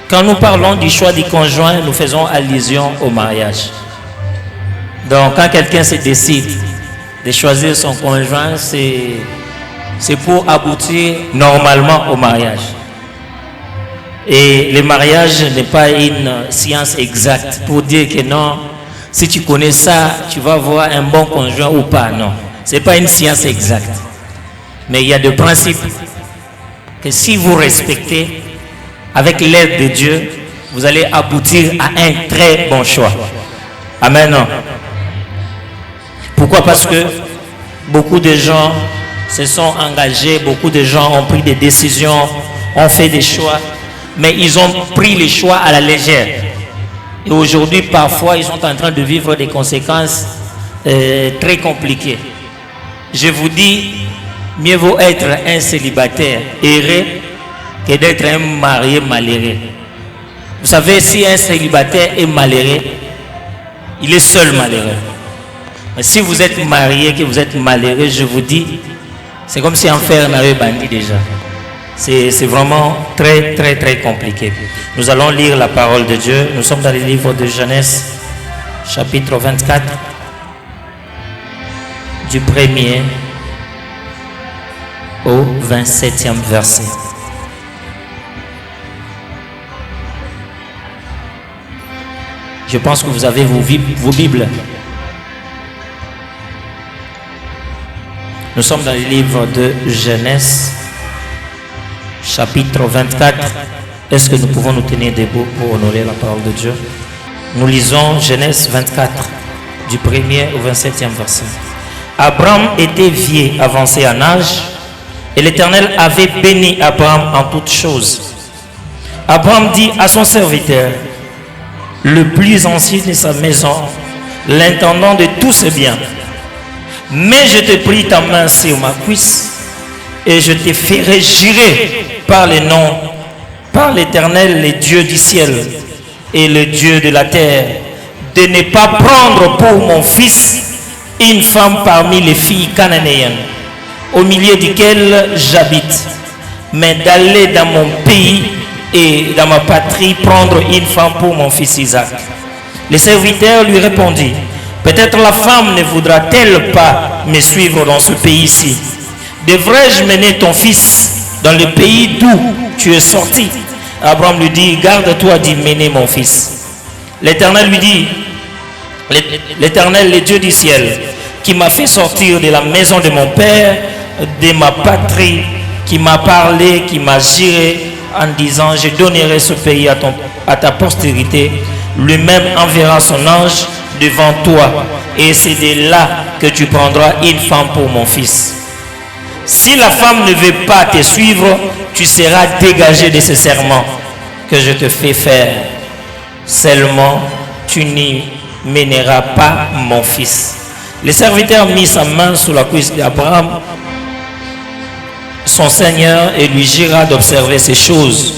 Quand nous parlons du choix du conjoint, nous faisons allusion au mariage. Donc, quand quelqu'un se décide de choisir son conjoint, c'est pour aboutir normalement au mariage. Et le mariage n'est pas une science exacte pour dire que non, si tu connais ça, tu vas avoir un bon conjoint ou pas. Non, ce n'est pas une science exacte. Mais il y a des principes que si vous respectez, avec l'aide de Dieu, vous allez aboutir à un très bon choix. Amen. Non. Pourquoi? Parce que beaucoup de gens se sont engagés, beaucoup de gens ont pris des décisions, ont fait des choix, mais ils ont pris les choix à la légère. Et aujourd'hui, parfois, ils sont en train de vivre des conséquences très compliquées. Je vous dis, mieux vaut être un célibataire heureux que d'être un marié malheureux. Vous savez, si un célibataire est malheureux, il est seul malheureux. Mais si vous êtes marié, que vous êtes malheureux, je vous dis, c'est comme si enfer n'avait bandit déjà. C'est vraiment très, très, très compliqué. Nous allons lire la parole de Dieu. Nous sommes dans le livre de Genèse, chapitre 24, du 1er au 27e verset. Je pense que vous avez vos Bibles. Nous sommes dans le livre de Genèse, chapitre 24. Est-ce que nous pouvons nous tenir debout pour honorer la parole de Dieu? Nous lisons Genèse 24, du 1er au 27e verset. Abraham était vieux, avancé en âge, et l'Éternel avait béni Abraham en toutes choses. Abraham dit à son serviteur, le plus ancien de sa maison, l'intendant de tous ses biens, mais je te prie ta main sur ma cuisse, et je te ferai jurer par les noms, par l'Éternel, le Dieu du ciel et le Dieu de la terre, de ne pas prendre pour mon fils une femme parmi les filles cananéennes, au milieu duquel j'habite, mais d'aller dans mon pays et dans ma patrie prendre une femme pour mon fils Isaac. Le serviteur lui répondit, peut-être la femme ne voudra-t-elle pas me suivre dans ce pays-ci? Devrais-je mener ton fils dans le pays d'où tu es sorti? Abraham lui dit, garde-toi d'y mener mon fils. L'Éternel lui dit, l'Éternel, le Dieu du ciel, qui m'a fait sortir de la maison de mon père, de ma patrie, qui m'a parlé, qui m'a juré en disant, je donnerai ce pays à ta postérité, lui-même enverra son ange devant toi, et c'est de là que tu prendras une femme pour mon fils. Si la femme ne veut pas te suivre, tu seras dégagé de ce serment que je te fais faire. Seulement, tu n'y mèneras pas mon fils. Le serviteur mit sa main sur la cuisse d'Abraham, son Seigneur, et lui jura d'observer ces choses.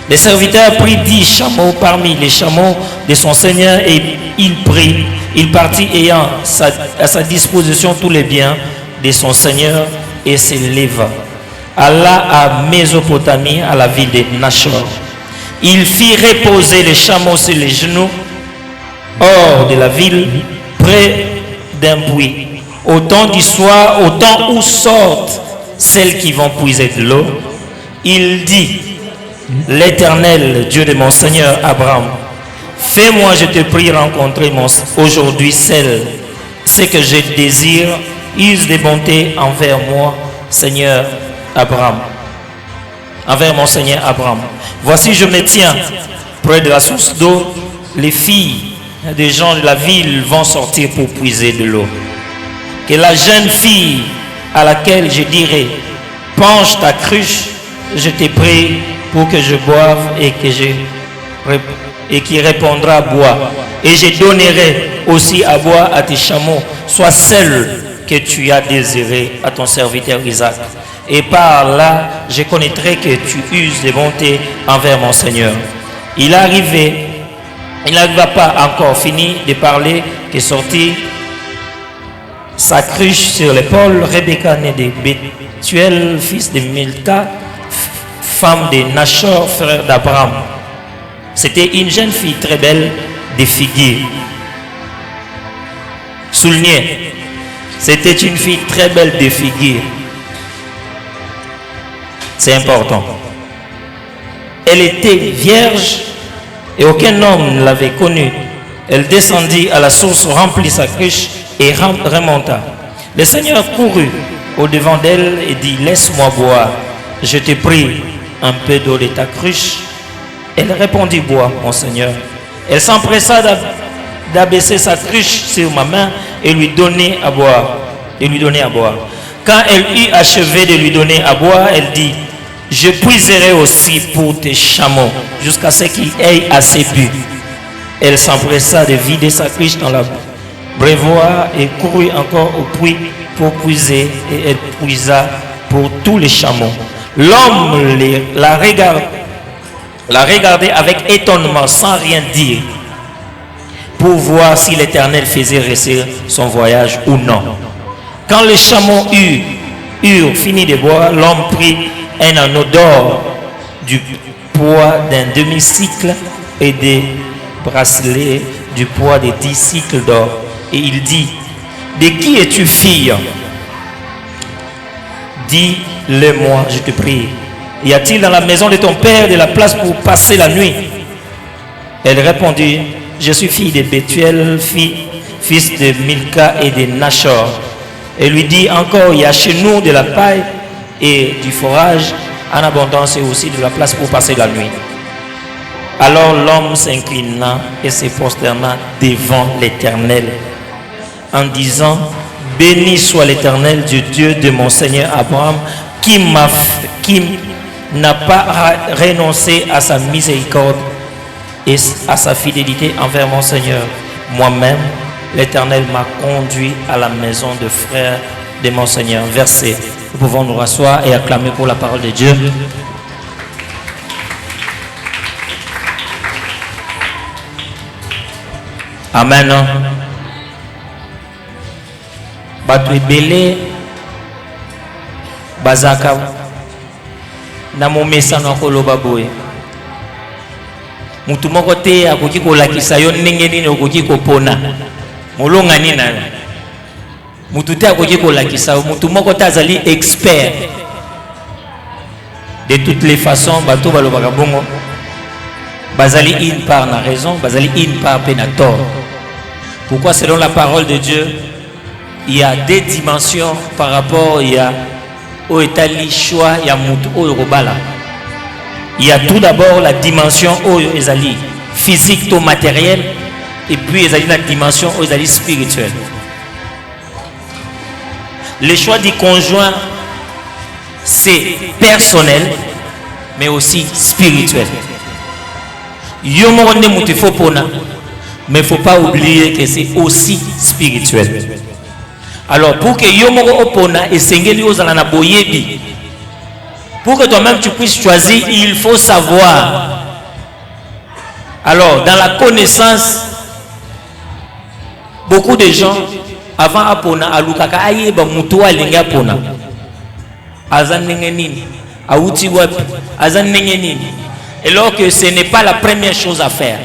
Le serviteur prit 10 chameaux parmi les chameaux de son Seigneur et il partit ayant à sa disposition tous les biens de son Seigneur et se leva. Alla à Mésopotamie, à la ville de Nachor. Il fit reposer les chameaux sur les genoux hors de la ville, près d'un puits. Au temps du soir, au temps où sortent celles qui vont puiser de l'eau, il dit, l'Éternel, Dieu de mon Seigneur Abraham, fais-moi, je te prie, rencontrer aujourd'hui ce que je désire, use de bonté envers moi, Seigneur Abraham. Envers mon Seigneur Abraham. Voici, je me tiens près de la source d'eau. Les filles des gens de la ville vont sortir pour puiser de l'eau. Que la jeune fille à laquelle je dirai, penche ta cruche, je te prie pour que je boive et qui répondra bois. Et je donnerai aussi à boire à tes chameaux, soit celle que tu as désirée à ton serviteur Isaac. Et par là, je connaîtrai que tu uses de bonté envers mon Seigneur. Il n'arriva pas encore fini de parler que sortit sa cruche sur l'épaule, Rebecca née de Bethuel, fils de Milca, femme de Nachor, frère d'Abraham. C'était une jeune fille très belle de figure. Soulignez, c'était une fille très belle de figure. C'est important. Elle était vierge et aucun homme ne l'avait connue. Elle descendit à la source, remplit sa cruche et remonta. Le Seigneur courut au-devant d'elle et dit, laisse-moi boire. Je te prie un peu d'eau de ta cruche. Elle répondit, bois, mon Seigneur. Elle s'empressa d'abaisser sa cruche sur ma main et lui donner à boire. Quand elle eut achevé de lui donner à boire, elle dit, je puiserai aussi pour tes chameaux jusqu'à ce qu'ils aient assez bu. Elle s'empressa de vider sa cruche dans la brévoire et courut encore au puits pour puiser, et elle puisa pour tous les chameaux. L'homme la regardait avec étonnement sans rien dire pour voir si l'Éternel faisait réussir son voyage ou non. Quand les chameaux eurent fini de boire, l'homme prit un anneau d'or du poids d'un demi-cycle et des bracelets du poids de 10 cycles d'or. Et il dit, de qui es-tu fille? Dis-le-moi, je te prie. Y a-t-il dans la maison de ton père de la place pour passer la nuit? Elle répondit, je suis fille de Bethuel, fils de Milka et de Nachor. Elle lui dit encore, il y a chez nous de la paille et du forage en abondance et aussi de la place pour passer la nuit. Alors l'homme s'inclina et se prosterna devant l'Éternel en disant, béni soit l'Éternel du Dieu de mon Seigneur Abraham qui n'a pas renoncé à sa miséricorde et à sa fidélité envers mon Seigneur. Moi-même, l'Éternel m'a conduit à la maison de frères de mon Seigneur. Verset. Nous pouvons nous rasseoir et acclamer pour la parole de Dieu. Amen. Bato ebele bazaka na momesano koloba boye. Mutu moko te akoki kolakisa yo ndenge nini okoki kopona. Molonga nini na yo. Mutu te akoki kolakisa yo, mutu moko te azali expert. De toutes les façons, bato balobaka bongo. Bazali une part na raison, bazali une part pe na tort. Pourquoi selon la parole de Dieu, il y a des dimensions par rapport au étali choix, il y a mutu oyo kobala. Il y a tout d'abord la dimension oyo ezali physique to matériel et puis ezali la dimension oyo ezali spirituelle. Le choix du conjoint c'est personnel mais aussi spirituel. Yo moko nde mutu faut pona, mais il ne faut pas oublier que c'est aussi spirituel. Alors pour que yo moko opona esengeli ozala na boyebi. Pour que toi-même tu puisses choisir, il faut savoir. Alors, dans la connaissance, beaucoup de gens, avant apona, alukaka ayeba mutua linga apona. Azan nengenini, auti wapi, azan nengenini. Alors que ce n'est pas la première chose à faire.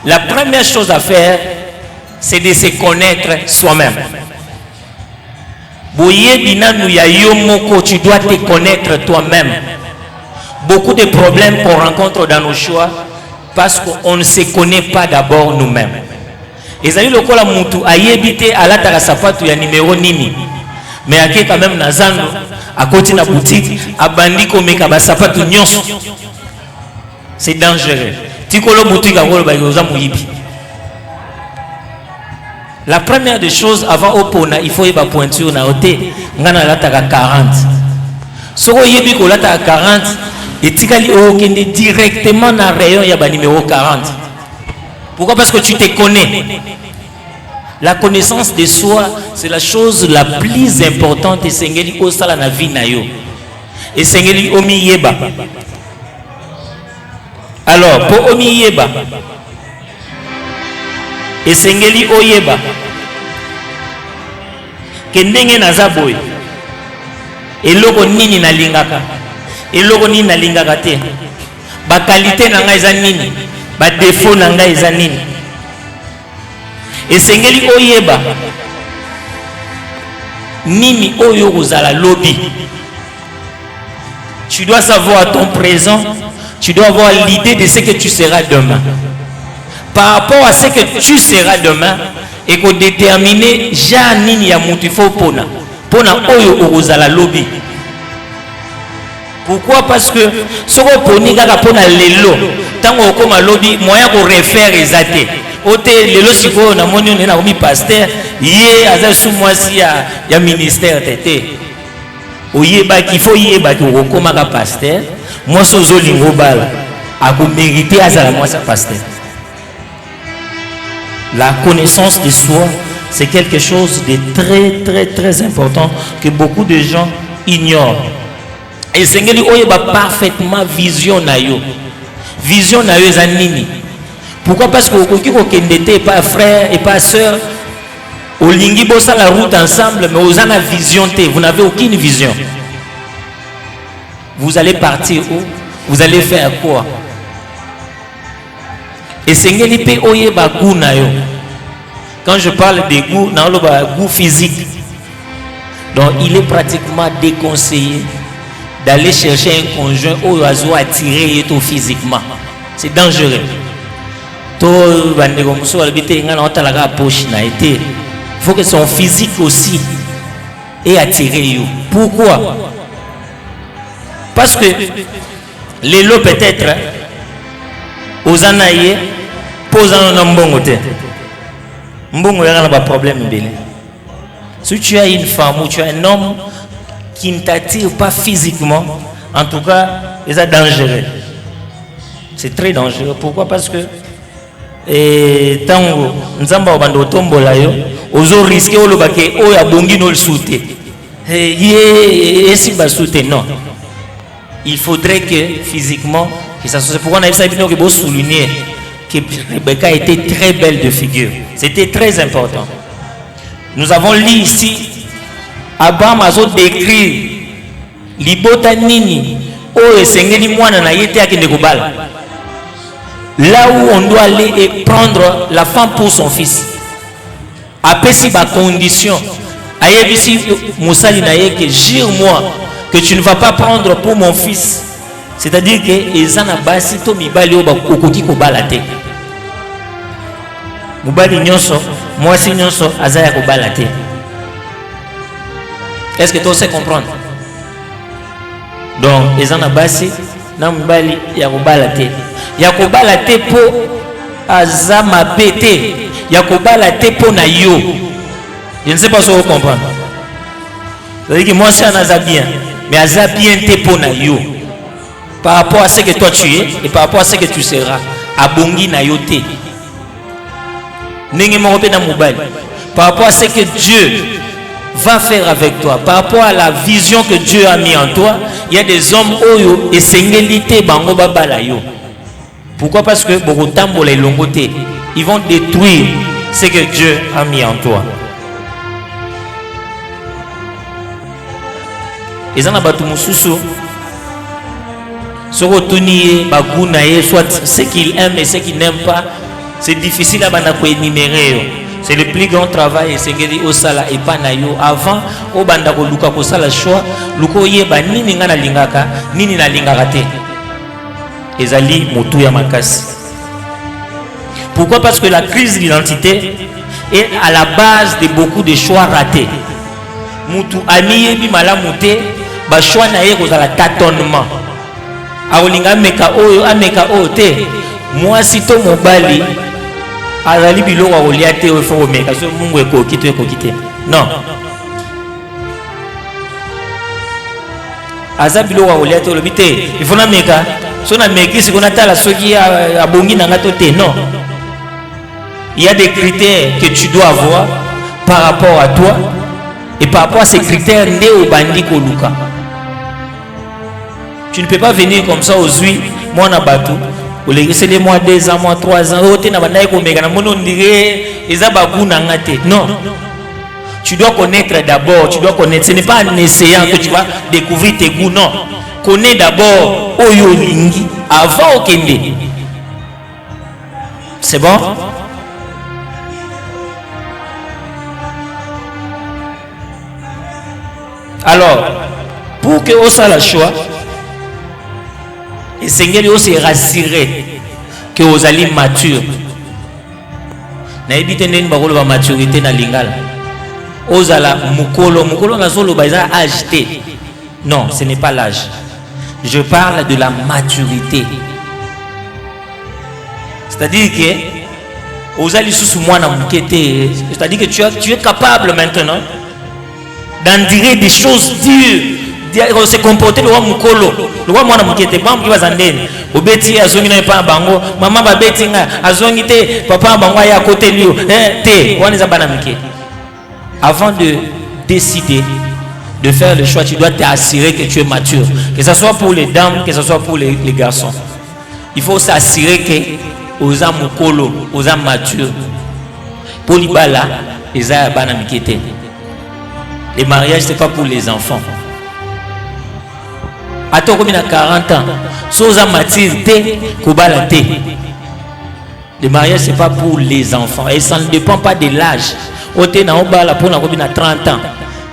La première chose à faire, c'est de se connaître soi-même. Tu dois te connaître toi-même. Beaucoup de problèmes qu'on rencontre dans nos choix parce qu'on ne se connaît pas d'abord nous-mêmes. Et ça dit le kola mutu ayebite ala tarasapatu ya numéro nini. Mais ake quand même nazando à côté na boutique abandi komeka ba sapatu nyonso. C'est dangereux. Tikolo boutique akolo ba yoza muyibi. La première des choses avant opona, il faut y avoir pointure na ote ngana lataka 40. Soko yebi ko lataka 40 et tikali okende directement na rayon ya ba numéro 40. Pourquoi? Parce que tu te connais. La connaissance de soi, c'est la chose la plus importante et sengeli osala na vie na yo. Et sengeli omi yeba. Alors, pour omi yeba, esengeli oyeba kendenge nazaboy eloko nini nalingaka eloko nini nalingaka te ba qualité na ngai za nini, ba défaut na ngai za nini. Esengeli oyeba nini oyo kozala lobi. Tu dois savoir ton présent, tu dois avoir l'idée de ce que tu seras demain. Par rapport à ce que tu seras demain, et qu'on détermine janini ya mutu faut pona oyo okozala lobi. Pourquoi? Parce que ce qu'on poni kaka pona lelo tango okoma lobi moyen ko refaire ezate ote lelo siko na moni on na komi pasteur ye aza sous mwasi ya ministère tete oyeba qu'il faut yeba ki okoma ka pasteur moi sozo lingo bala ako mériter azala mwasi pasteur. La connaissance de soi, c'est quelque chose de très très très important que beaucoup de gens ignorent. Et Seigneur oyeba parfaitement vision na yo. Vision na yo zanini. Pourquoi? Parce que okoki kokendete pas frère et pas sœur. Olingi bossa la route ensemble mais vous avez la vision te, vous n'avez aucune vision. Vous allez partir où? Vous allez faire quoi? Et Seigneur peut oyeba goût na yo. Quand je parle de goût, na lo ba goût physique. Donc il est pratiquement déconseillé d'aller chercher un conjoint au oiseau attiré et physiquement. C'est dangereux. To bande comme ça habiter ngana otalaka poche na été. Il faut que son physique aussi est attiré yo. Pourquoi? Parce que les lots peut-être aux anaïe posant un mbongo te mbongo yana ba problème mbele. Si tu as une femme ou tu as un homme qui ne t'attire pas physiquement, en tout cas c'est dangereux, c'est très dangereux. Pourquoi? Parce que tango nzamba obando tombola yo ozo risquer olobake o ya bongi no le soute ye esi ba soute. Non, il faudrait que physiquement que ça. C'est pourquoi on a que beau souligner que Rebecca était très belle de figure. C'était très important. Nous avons lu ici Abraham a décrit libota nini o esengeli mwana na yete akende kobala. Là où on doit aller et prendre la femme pour son fils. Après si ba condition ayebisi musali na ye que jure-moi que tu ne vas pas prendre pour mon fils. C'est-à-dire que ezana basi to mibali oba okoki kobala te. Mubali nyonso, mwasi nyonso azaya kobala te. Est-ce que tu sais comprendre? Donc ezana basi na mibali ya kobala te. Ya kobala te po azama bete. Ya kobala te po na yo. Je ne sais pas si vous comprenez. C'est-à-dire que moi c'est un aza bien, mais aza bien te po na yo. Par rapport à ce que toi tu es et par rapport à ce que tu seras, abongi na yote. Par rapport à ce que Dieu va faire avec toi, par rapport à la vision que Dieu a mis en toi, il y a des hommes oyo et sengélité bango babala yo. Pourquoi? Parce que bokotambo les longoté, ils vont détruire ce que Dieu a mis en toi. Et ça n'a pas tout mususu. Soit ce qu'il aime et ce qu'il n'aime pas, c'est difficile à énumérer. C'est le plus grand travail et c'est que au sala et pas nayo avant au banda ko luka ko sala choix luko yeba nini ngana lingaka nini na lingaka te ezali motu ya makasi. Pourquoi? Parce que la crise d'identité est à la base de beaucoup de choix ratés. Mutu amiyebi malamu te ba choix na ye ko sala tâtonnement. Aolinga meka oyo te moi sito mobali azali biloko akolia te oyo faut meka so mungu ekoki te. Non, aza biloko akolia te olobi te il faut na meka so na meki siko na tala soki abongi na ngato te. Non, il y a des critères que tu dois avoir par rapport à toi et par rapport à ces critères nde obandi koluka. Tu ne peux pas venir comme ça aux huit moi na bateau. C'est les mois 2 ans, mois 3 ans. Non. Tu dois connaître d'abord. Tu dois connaître. Ce n'est pas en essayant que tu vas découvrir tes goûts. Non. Connais d'abord Oyo Lingi. avant au Kende. C'est bon? Alors, pour que vous ayez le choix, et Seigneur aussi rassurer que vous allez mature. N'ayez pas de maturité dans l'ingala. Vous allez mukolo na solo baisa agité. Non, ce n'est pas l'âge. Je parle de la maturité. C'est-à-dire que vous allez sous moi na mukete. C'est-à-dire que tu es capable maintenant d'en dire des choses dures. Se comporter le roi mukolo le roi mwana mukete pas mki bazandeni obeti azongi na pa bango mama ba beti nga azongi te papa bango ya côté lui te wana za bana mike. Avant de décider de faire le choix, tu dois t'assurer que tu es mature, que ce soit pour les dames, que ce soit pour les garçons. Il faut s'assurer que aux âmes mukolo aux âmes matures pour les bala les a bana mike. Les mariages c'est pas pour les enfants. Attends comme il a 40 ans, Soza maturité, Kobala té. Le mariage c'est pas pour les enfants et ça ne dépend pas de l'âge. Oté na obala pour na kobi na 30 ans.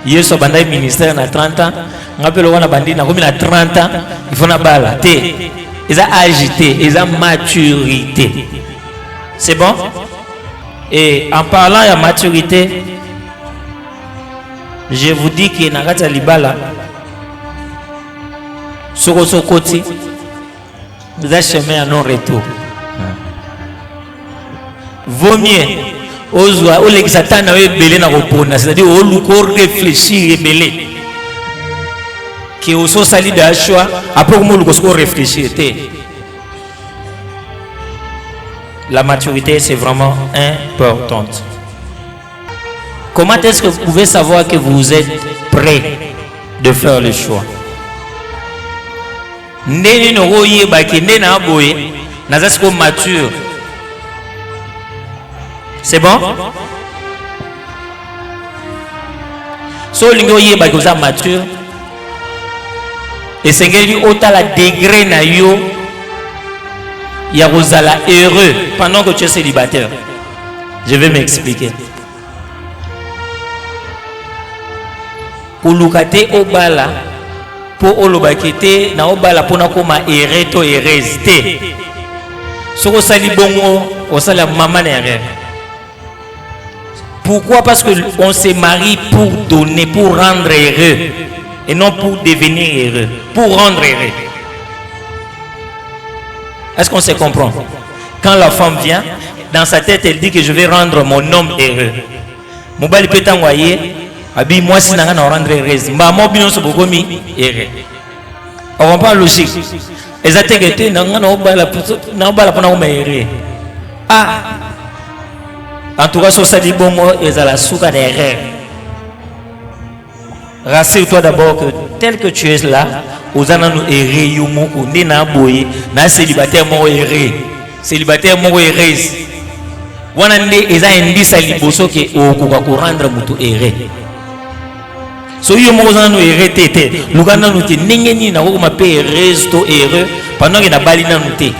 Yeso bandai ministère na 30 ans, ngapelo wana bandi na kobi na 30 ans, il faut na bala té. Ils ont agité, ils ont maturité. C'est bon? Et en parlant de maturité, je vous dis que Nagata Libala Sokoti, vous avez chemin à non-retour. Vaut mieux, au l'exatan c'est-à-dire au réfléchir et belé. Qui au sali de choix, après vous réfléchir. La maturité, c'est vraiment importante. Comment est-ce que vous pouvez savoir que vous êtes prêt de faire le choix? Ndeni no ye baki ndena boye nazasko mature. C'est bon? So lingo ye baki oza mature. Et sengeli ota la degré na yo ya rozala heureux pendant que tu es célibataire. Je vais m'expliquer. Kulukate obala pour olobakete na obala pona koma ereto erezite. Soko sali bongo osala maman erreur. Pourquoi? Parce que on se marie pour donner, pour rendre heureux et non pour devenir heureux, pour rendre heureux. Est-ce qu'on se comprend? Quand la femme vient, dans sa tête elle dit que je vais rendre mon homme heureux. Mobali peut t'envoyer. Abi moi si nanga na rendre heureuse maman bino so bokomi ere on va pas logique exactement nanga na obala pona o ere en tout cas so ça dit bon moi ezala souka derrière. Rassure-toi d'abord que tel que tu es là aux ananu ere yumoko ndi na boye na célibataire mo ere célibataire mo heureuse wana ndi eza ndisa liboso ke okuka ko rendre mutu ere. So yo mo zana no erreur lugana no te ningeni na ko ma pe resto heureux pendant que na bali na nuté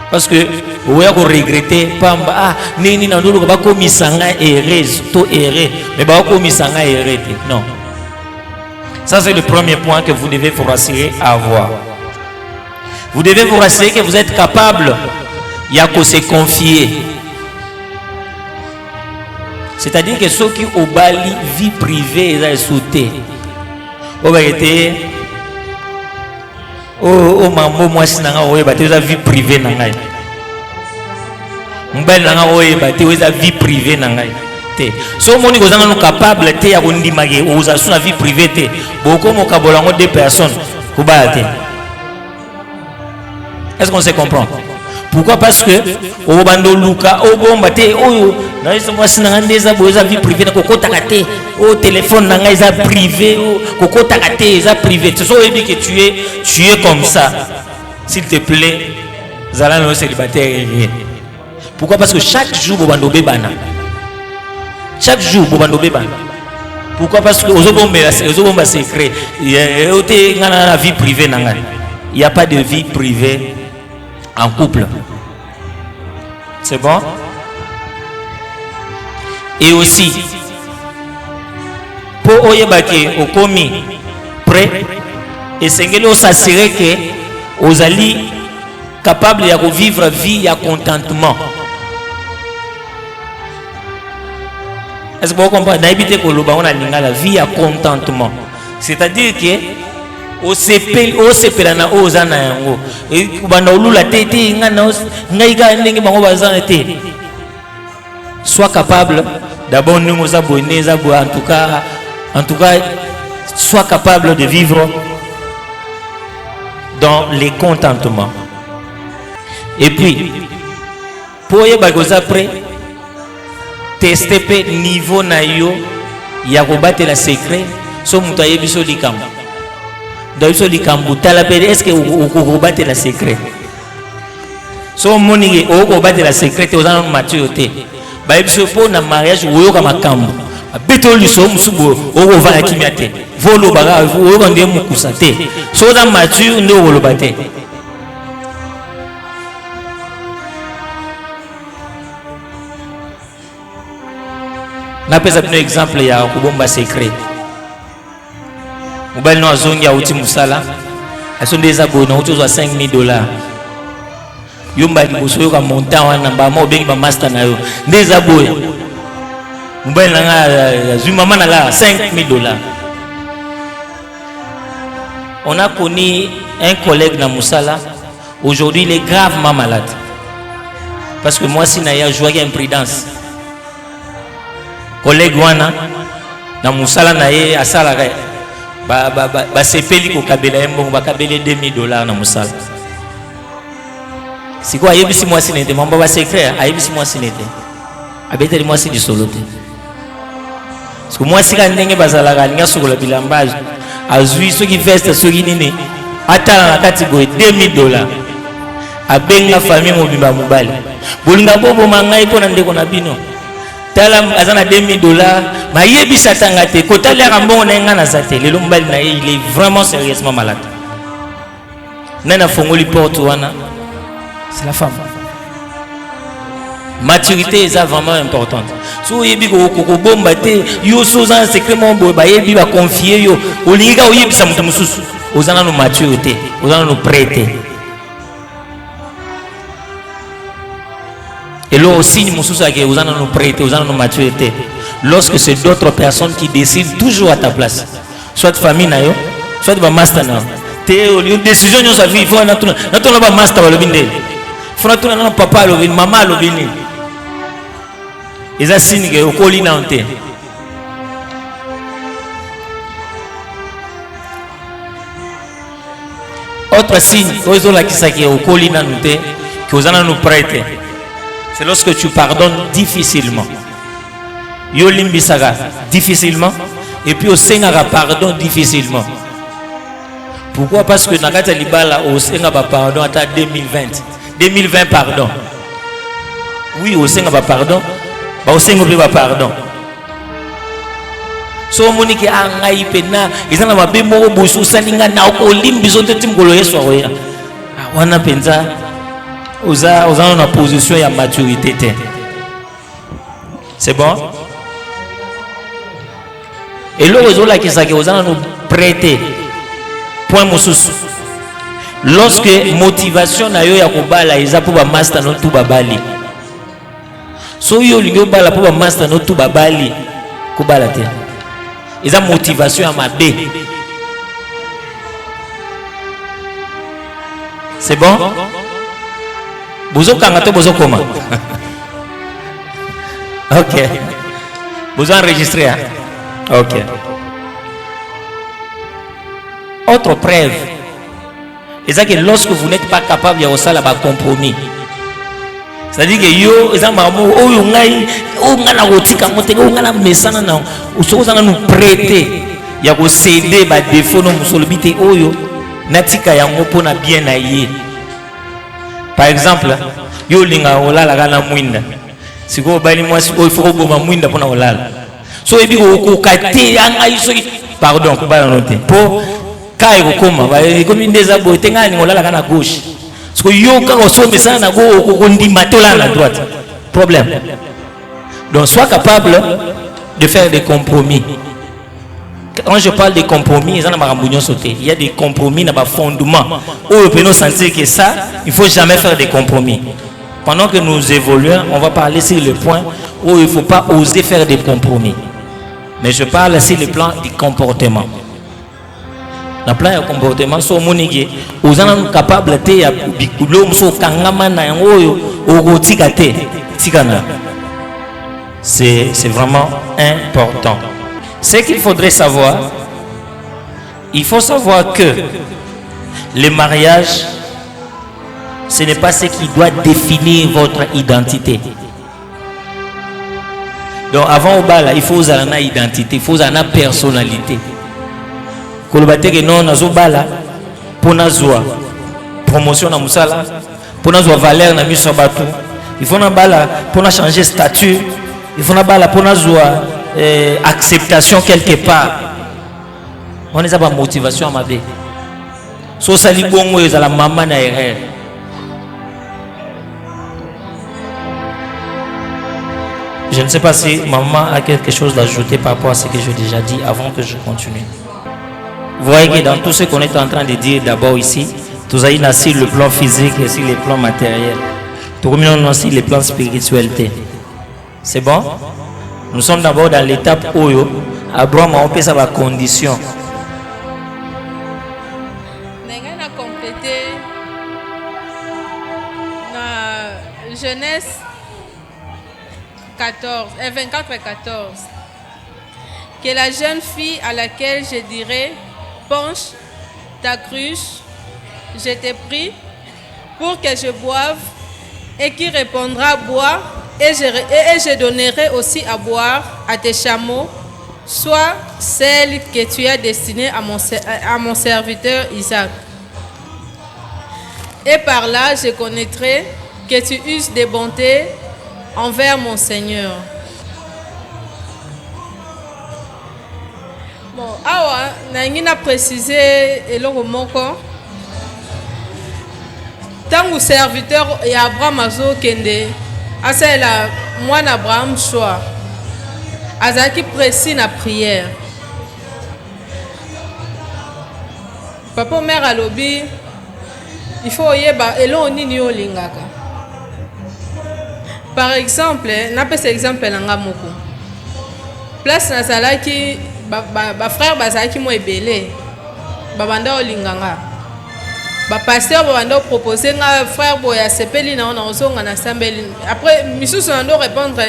parce que vous ya ko regretter pamba nini na ndulu ba ko misanga heureuse to heureux mais ba ko misanga heureux non. Ça c'est le premier point que vous devez vous rassurer à avoir. Vous devez vous rassurer que vous êtes capable ya ko se confier. C'est-à-dire que ceux qui ont bali vie privée ils ont sauté. Au été, oh maman moi si nanga oye bate ils ont vie privée nangai. Mbel nanga oye bate ils ont vie privée nangai. Te. So moni ko zanga no capable te ya ko ndimage oza suna vie privée te. Boko mo kabolango deux personnes ko bate. Est-ce qu'on se comprend? Pourquoi? Parce que au bando luka au bomba te oyo na yeso mwasi na ndeza boza vie privée na kokota kate au téléphone na ngaisa privé kokota kate za privé. Tu sais que tu es comme ça. S'il te plaît, zala no célibataire. Pourquoi? Parce que chaque jour bobando bebana. Chaque jour bobando bebana. Pourquoi? Parce que aux bomba secret. Ote ngana la vie privée na ngai. il n'y a pas de vie privée en couple. C'est bon? Et aussi, pour oyebake au commis prêt, et c'est s'assurer que vous allez capable de vivre vie à contentement. Est-ce que vous comprenez? D'habiter que on a la vie à contentement. C'est-à-dire que au CP na ozana yango et kubanda ulula tete ngana ngaiga ndenge bango bazana te. Sois capable d'abord nous za bonné za bo en tout cas sois capable de vivre dans les contentements. Et puis pour y bagoza après tester pe niveau na yo ya ko battre la secret so muto yebiso likambo. Est-ce que vous battez la secret? So moni vous battez la secret aux gens maturité. Bah il se faut na mariage ou au makambo. Beto liso musubo au va la kimiate. Volo baga vous rendez mukusate. So dans mature ne vous le battez. Na pesa un exemple ya kubomba secret. Mobile no azongi ya uti musala asonde eza bona utozo $5,000 yomba liboso yo ka montant wana ba mo bengi ba master na yo ndeza boya mobile nanga zui mama na la $5,000. On a connu un collègue na musala, aujourd'hui il est gravement malade parce que moi si na ya joué imprudence collègue wana na musala na ye asala ba sepeli ko kabela mbongo ba kabele $2,000 na musala. Si quoi yebisi moi sinete mamba ba secret ayebisi moi sinete abeteli moi si du solote. Parce que moi si ka ndenge bazala ka linga sokola bilamba azui soki veste soki nini atala na kati boy $2,000 abenga famille mobimba mobali bolinga bobo mangai pona ndeko na bino tala azana $2,000 ma yebisa tanga te kotali akambongo na nga na zate lelo mbali na ye il est vraiment sérieusement malade. Nana fongoli porte wana c'est la femme. Maturité est vraiment importante. So yebi ko bomba te yo soza secrètement boy ba yebi ba confier yo olinga oyebisa mutu mususu ozana no maturité ozana no prêter. Et là aussi, nous avons nous prêter, nous avons nous maturité. Lorsque c'est d'autres personnes qui décident toujours à ta place, soit famille, soit de master, tu décision de sa vie, il faut que master, il faut que papa, maman, ils ont signé que au colline. Autre signe, ils ont la qui s'est au colline, que vous allez nous prêter. C'est lorsque tu pardonnes difficilement. Yo limbisaga difficilement et puis au Seigneur pardon difficilement. Pourquoi? Parce que nakata libala au Seigneur pardon à 2020 pardon. Oui au Seigneur pardon, au Seigneur pardon. So moniki angai pena izana mabe mo bosu salinga na ko limbizo tetimgolo yeso oya. Wana penza aux en position et à maturité. C'est bon? Et le réseau là qui s'est aux nous prêter. Point moussous. Lorsque motivation na yo ya kobala isa pour ba master no tout babali. So yo lingo bala pour ba master no tout babali kobala te. Isa motivation à mabe. C'est bon? Bozo kangato bozo koma. Ok. Bozo enregistré. Hein? Ok. Autre preuve. C'est que lorsque vous n'êtes pas capable de faire un compromis. C'est-à-dire que yo, nous prêter. Il y a céder ba défaut no musolobité oyo natika yango pona bien na ye. Par exemple, yo linga olala kana mwinda. Siko bali mwasi o ifoko boma mwinda pona olala. So ebi ko kate anga iso pardon ko bala note. Po kai kokoma comme ndeza botenga ni ngolala kana gauche parce que yo ka osome ça na go kondima tola na droite problème. Donc sois capable de faire des compromis. Quand je parle de compromis, il y a des compromis dans le fondement où on peut nous sentir que ça, il ne faut jamais faire des compromis. Pendant que nous évoluons, on va parler sur le point où il ne faut pas oser faire des compromis. Mais je parle sur le plan du comportement. Dans le plan du comportement, si on est capable de c'est vraiment important. Ce qu'il faudrait savoir, il faut savoir que le mariage, ce n'est pas ce qui doit définir votre identité. Donc avant au bal, il faut avoir une identité, il faut avoir une personnalité. Pour promotion na musala, pour avoir valeur na miso batu, il faut pour changer de statut, il faut pour avoir acceptation quelque part. On est à la motivation à ma vie. So sali bongo est à la maman na erreur. Je ne sais pas si maman a quelque chose d'ajouter par rapport à ce que j'ai déjà dit avant que je continue. Vous voyez que dans tout ce qu'on est en train de dire d'abord ici, tout ça est sur le plan physique et sur le plan matériel. Tout comme aussi le plan spiritualité. C'est bon? Nous sommes d'abord dans l'étape où Abraham a fait sa condition. Nous avons complété dans Genèse 24 et 14 que la jeune fille à laquelle je dirais penche ta cruche, je t'ai pris pour que je boive, et qui répondra bois, et je donnerai aussi à boire à tes chameaux, soit celle que tu as destinée à mon serviteur Isaac. Et par là, je connaîtrai que tu uses de bonté envers mon Seigneur. Bon, awa, na précisé eloko moko. Tant que serviteur et Abraham azo kende, asa la moi Abraham choix. Azaki précis na prière. Papa mère à lobby, il faut yeba elo nini olingaka. Par exemple, n'a pas cet exemple nanga moko. Place na salaki ba frère bazaki mo ebele. Ba banda olinganga. Ba pasteur ba banda proposer nga frère boya sepeli na ona ozonga na sambeli. Après misusu ndo répondre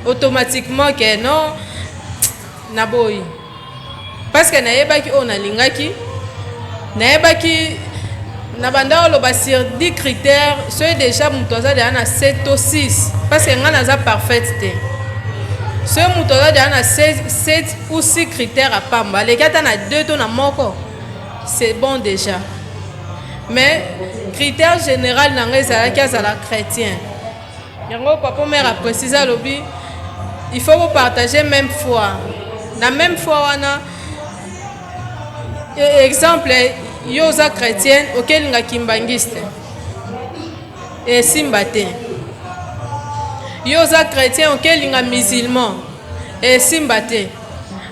automatiquement que non na boy. Parce que na yebaki ona lingaki. Na yebaki na banda lo ba sur 10 critères, c'est déjà mutoza de ana 7 ou 6 parce que ngana za parfaite. Ce mutoza de ana 7 ou 6 critères à pamba. Les gars na 2 to na moko. C'est bon déjà. Mais critère général na ngeza ki azala chrétien. Yango papa mère a précisé lobi, il faut vous partager même foi. La même foi wana exemple yoza chrétienne auquel nga kimbangiste et simbate yoza chrétien auquel nga musulman et simbate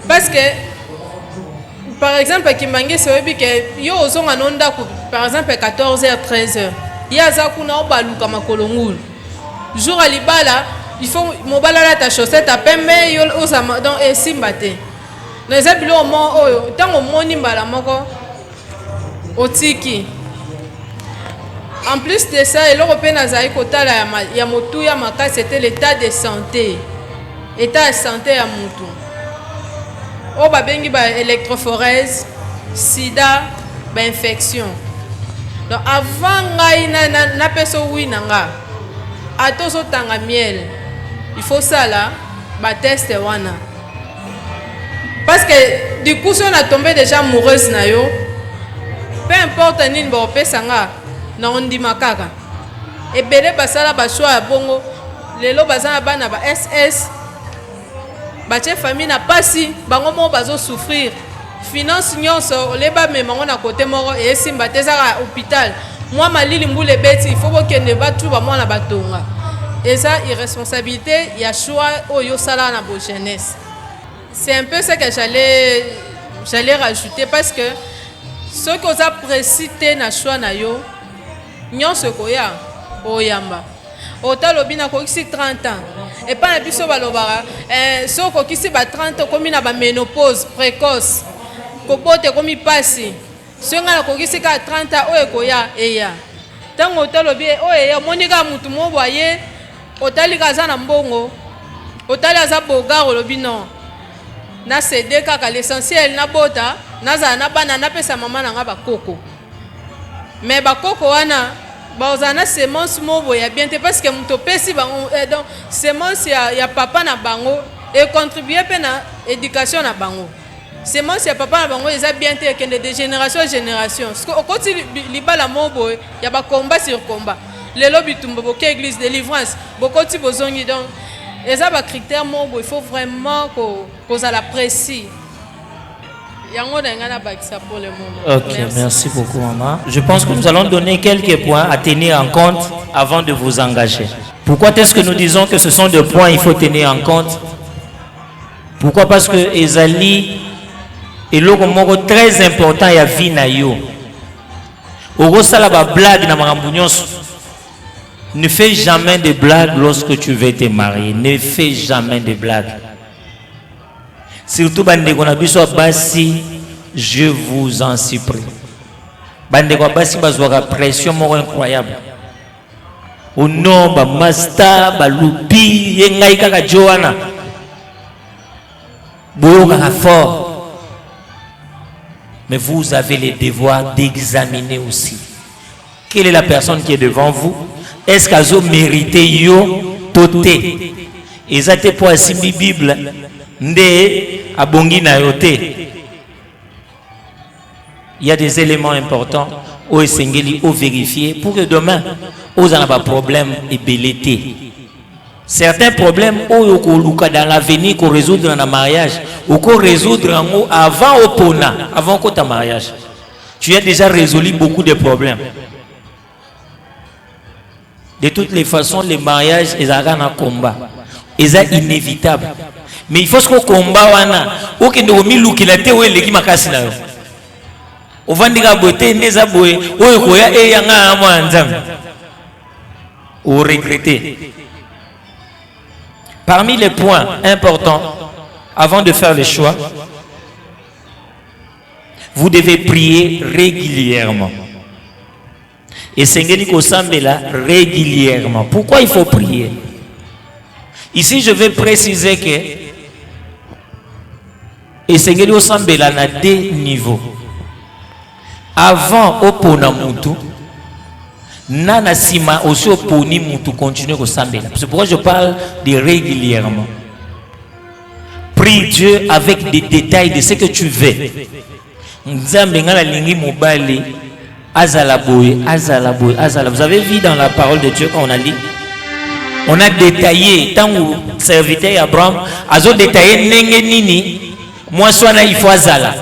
parce que par exemple kimbangiste obi que yo ozonga nonda ku par exemple 14h 13h yaza kuna obaluka makolongulu jour à libala il faut mobala la ta chaussette à pembe yo osama donc et simbate les ebilo mo oyo tango moni mbala moko otiki. En plus de ça, l'Européen a c'était l'état de santé. État de santé à Moutou. Oh, bah, bengi ba électrophorèse, sida, ba infection. Donc, avant na peso winanga, atoso tanga miel, il faut ça là, ba test wana. Parce que du coup, si on a tombé déjà amoureuse na yo, peu importe nini ba opesanga na ondima kaka ebele basala ba choix bongo lelo bazana bana ba SS bache famille na pasi bango mo bazo souffrir finance nyonso leba memango na côté moko et simba tezaka hôpital moi malili mbule beti il faut bokende batu ba mwana batonga et ça irresponsabilité ya choix oyo sala na bo jeunesse. C'est un peu ce que j'allais rajouter parce que ce que vous appréciez na choix na yo nyonso koya oyamba otalobi na kokisi 30 ans et pas na biso balobara so kokisi ba 30 ans komi na ba ménopause précoce kobote komi pasi senga na kokisi ka 30 ans oyo koya eya tango otalobi oyo monika mutu moboye otali kaza na mbongo otali aza boga olobi non na cédé kaka l'essentiel na bota naza na bana na pesa mama na nga bakoko mais bakoko wana baozana semence mobo ya bien te parce que muto pesi bango donc semence ya papa na bango et contribuer pe na éducation na bango semence ya papa na bango eza bien te kende de génération en génération parce que okoti libala mobo ya ba combat sur combat lelo bitumba boke église délivrance bokoti bozongi donc eza ba critère mobo il faut vraiment ko za la précis. Pour le moment. Ok, merci beaucoup maman. Je pense que nous allons donner quelques points à tenir en compte avant de vous engager. Pourquoi est-ce que nous disons que ce sont des points qu'il faut tenir en compte? Pourquoi? Parce que Ezali est le très important à la vie na yo. Orosala ba blague na makambo nyonso. Ne fais jamais de blagues lorsque tu veux te marier. Ne fais jamais de blagues. Surtout bandeko na biso basi, je vous en supplie. Bandeko basi bazwaka pression moko incroyable. Au nom ba master ba lupi yengai kaka Joana. Boyoka fort. Mais vous avez le devoir d'examiner aussi. Quelle est la personne qui est devant vous? Est-ce qu'elle a mérité yo toté? Et ça te pour la Bible. Il y a des éléments importants où vérifier pour que demain, vous n'ayez pas de problème et belleté. Certains problèmes dans l'avenir qu'on résoudre dans le mariage ou qu'on résoudre avant ton mariage. Tu as déjà résolu beaucoup de problèmes. De toutes les façons, les mariages ils ont un combat. Ils sont inévitables. Mais il faut que combat wana ou que nous milukila te ou eleki makasi na yo. Ovandika bote ndeza boye oyo koya eyanga mwa nzambe. Ou regretter. Parmi les points importants avant de faire le choix, vous devez prier régulièrement. Et sengeli ko sambela régulièrement. Pourquoi il faut prier? Ici, je vais préciser que et sengeli ko sambela na deux niveaux. Avant opona mutu, nana sima aussi oponi mutu continue ko sambela. C'est pourquoi je parle de régulièrement. Prie Dieu avec des détails de ce que tu veux. Nzambe ngala lingi mobali azala boye, azala boye, azala. Vous avez vu dans la parole de Dieu quand on a lu, on a détaillé tant où serviteur Abraham azo détaillé nenge nini moi swana il faut azala.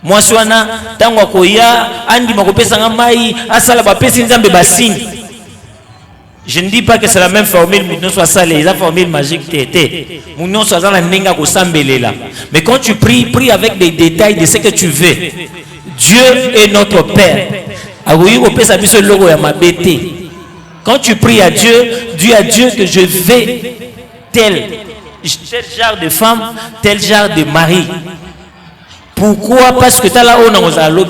Moi swana tango koya andi makopesa ngamai asala ba pesi nzambe basini. Je ne dis pas que c'est la même formule, nous soit ça la formule magique tété. Nous soit dans la nenga ko sambelela. Mais quand tu pries, prie avec des détails de ce que tu veux. Dieu est notre Père. Quand tu pries à Dieu, dis à Dieu que je veux tel genre de femme, tel genre de mari. Pourquoi? Parce que là